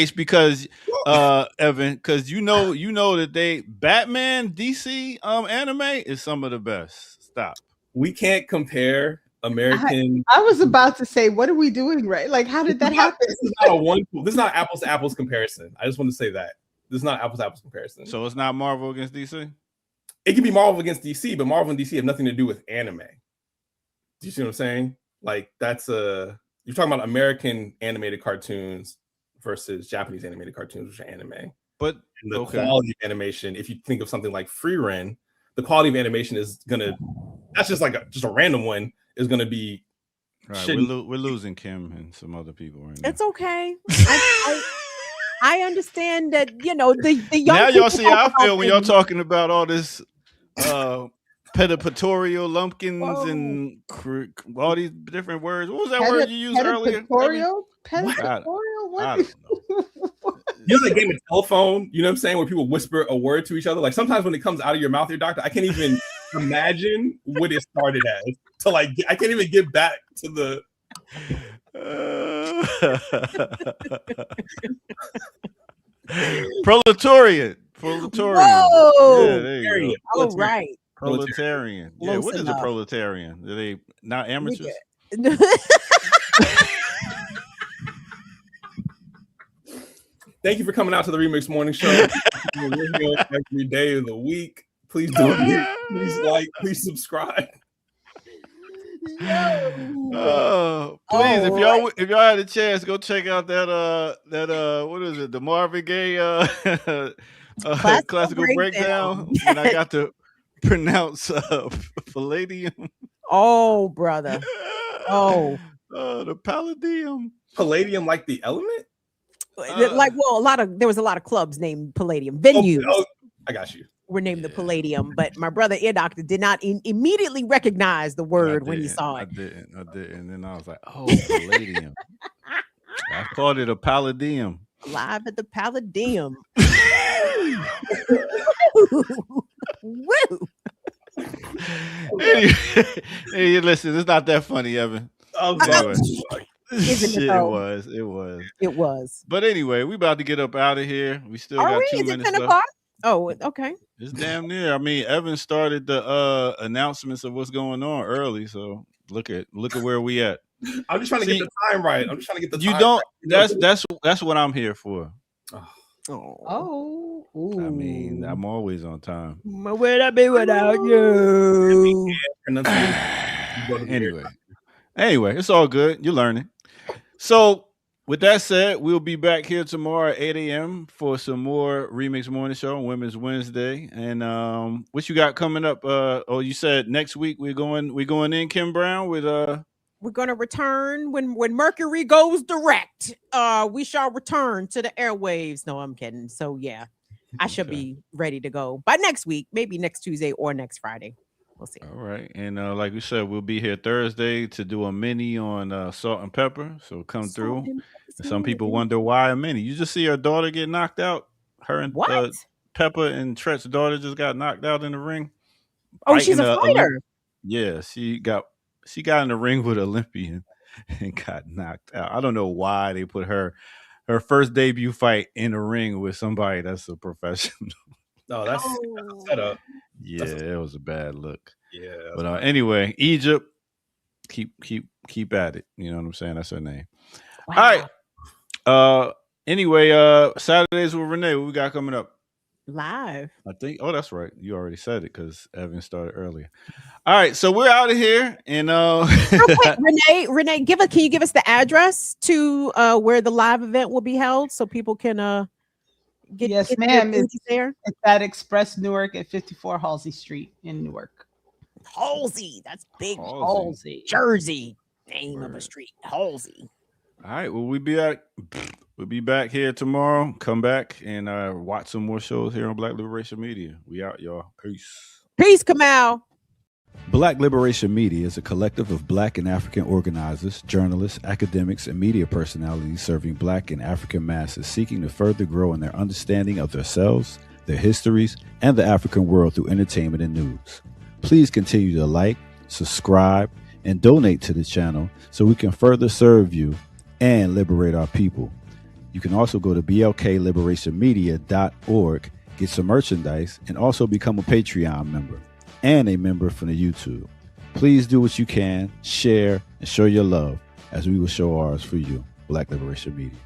because Evan, because you know that Batman DC anime is some of the best. Stop. We can't compare American. I was about to say, what are we doing, right? Like, how did that happen? This is not apples to apples comparison. I just want to say that this is not apples to apples comparison. So it's not Marvel against DC. It can be Marvel against DC, but Marvel and DC have nothing to do with anime. Do you see what I'm saying? Like you're talking about American animated cartoons versus Japanese animated cartoons, which are anime. But the quality of animation, if you think of something like Free Ren, the quality of animation is gonna. That's just like a random one is gonna be. Right, we're losing Kim and some other people right now. It's okay. I understand that the young. Now y'all see how I feel when y'all talking about all this pedopatorial lumpkins and all these different words. What was that word you used earlier? Pedopatorial? I don't know. You know that game of telephone, you know what I'm saying, where people whisper a word to each other? Like sometimes when it comes out of your mouth, your doctor, I can't even imagine what it started as. So I can't even get back to the Proletarian. Whoa! Yeah, there you go. All right. Proletarian. Yeah, what is a proletarian? Are they not amateurs? Thank you for coming out to the Remix Morning Show. We're here every day of the week. Please donate. Please like. Please subscribe. Please, if y'all had a chance, go check out that what is it? The Marvin Gaye classical breakdown. And I got to pronounce palladium. Oh, brother. Oh, the palladium. Palladium, like the element. There was a lot of clubs named Palladium venues. I got you. Were named the Palladium, but my brother Ear Doctor did not immediately recognize the word when he saw it. I didn't. And then I was like, oh, Palladium. I called it a Palladium. Live at the Palladium. Woo! Hey, listen, it's not that funny, Evan. It was. But anyway, we about to get up out of here. We still got 2 minutes left. Oh, okay. It's damn near. I mean, Evan started the announcements of what's going on early, so look at where we at. I'm just trying to get the time right. I'm just trying to get the time. You don't. Right. That's what I'm here for. Oh. I mean, I'm always on time. Where would I be without you? Anyway, it's all good. You're learning. So, with that said, we'll be back here tomorrow at 8 a.m. for some more Remix Morning Show on Women's Wednesday. And what you got coming up? You said next week we're going in, Kim Brown, with We're gonna return when Mercury goes direct. We shall return to the airwaves. No, I'm kidding. So yeah, I should be ready to go by next week, maybe next Tuesday or next Friday. We'll see. All right. And like we said, we'll be here Thursday to do a mini on salt and pepper. So come through. Some people wonder why a mini. You just see her daughter get knocked out. Her and Pepper and Tret's daughter just got knocked out in the ring. Oh, she's a fighter. Yeah, she got in the ring with Olympian and got knocked out. I don't know why they put her first debut fight in the ring with somebody that's a professional. No, that's a setup. Yeah, it was a bad look. Yeah. But anyway, Egypt, keep at it. You know what I'm saying? That's her name. Wow. All right. Anyway, Saturdays with Renee, what we got coming up? Live. I think. Oh, that's right. You already said it because Evan started earlier. All right, so we're out of here. And Renee, can you give us the address to where the live event will be held so people can get yes, ma'am. It's there. It's at Express Newark at 54 Halsey Street in Newark. Halsey, that's big. Halsey, Jersey, name of a street. Halsey. All right, well, we'll be back here tomorrow. Come back and watch some more shows here on Black Liberation Media. We out, y'all. Peace. Peace, Kamal. Black Liberation Media is a collective of Black and African organizers, journalists, academics, and media personalities serving Black and African masses seeking to further grow in their understanding of themselves, their histories, and the African world through entertainment and news. Please continue to like, subscribe, and donate to the channel so we can further serve you and liberate our people. You can also go to blkliberationmedia.org, get some merchandise, and also become a Patreon member and a member from the YouTube. Please do what you can, share, and show your love as we will show ours for you. Black Liberation Media.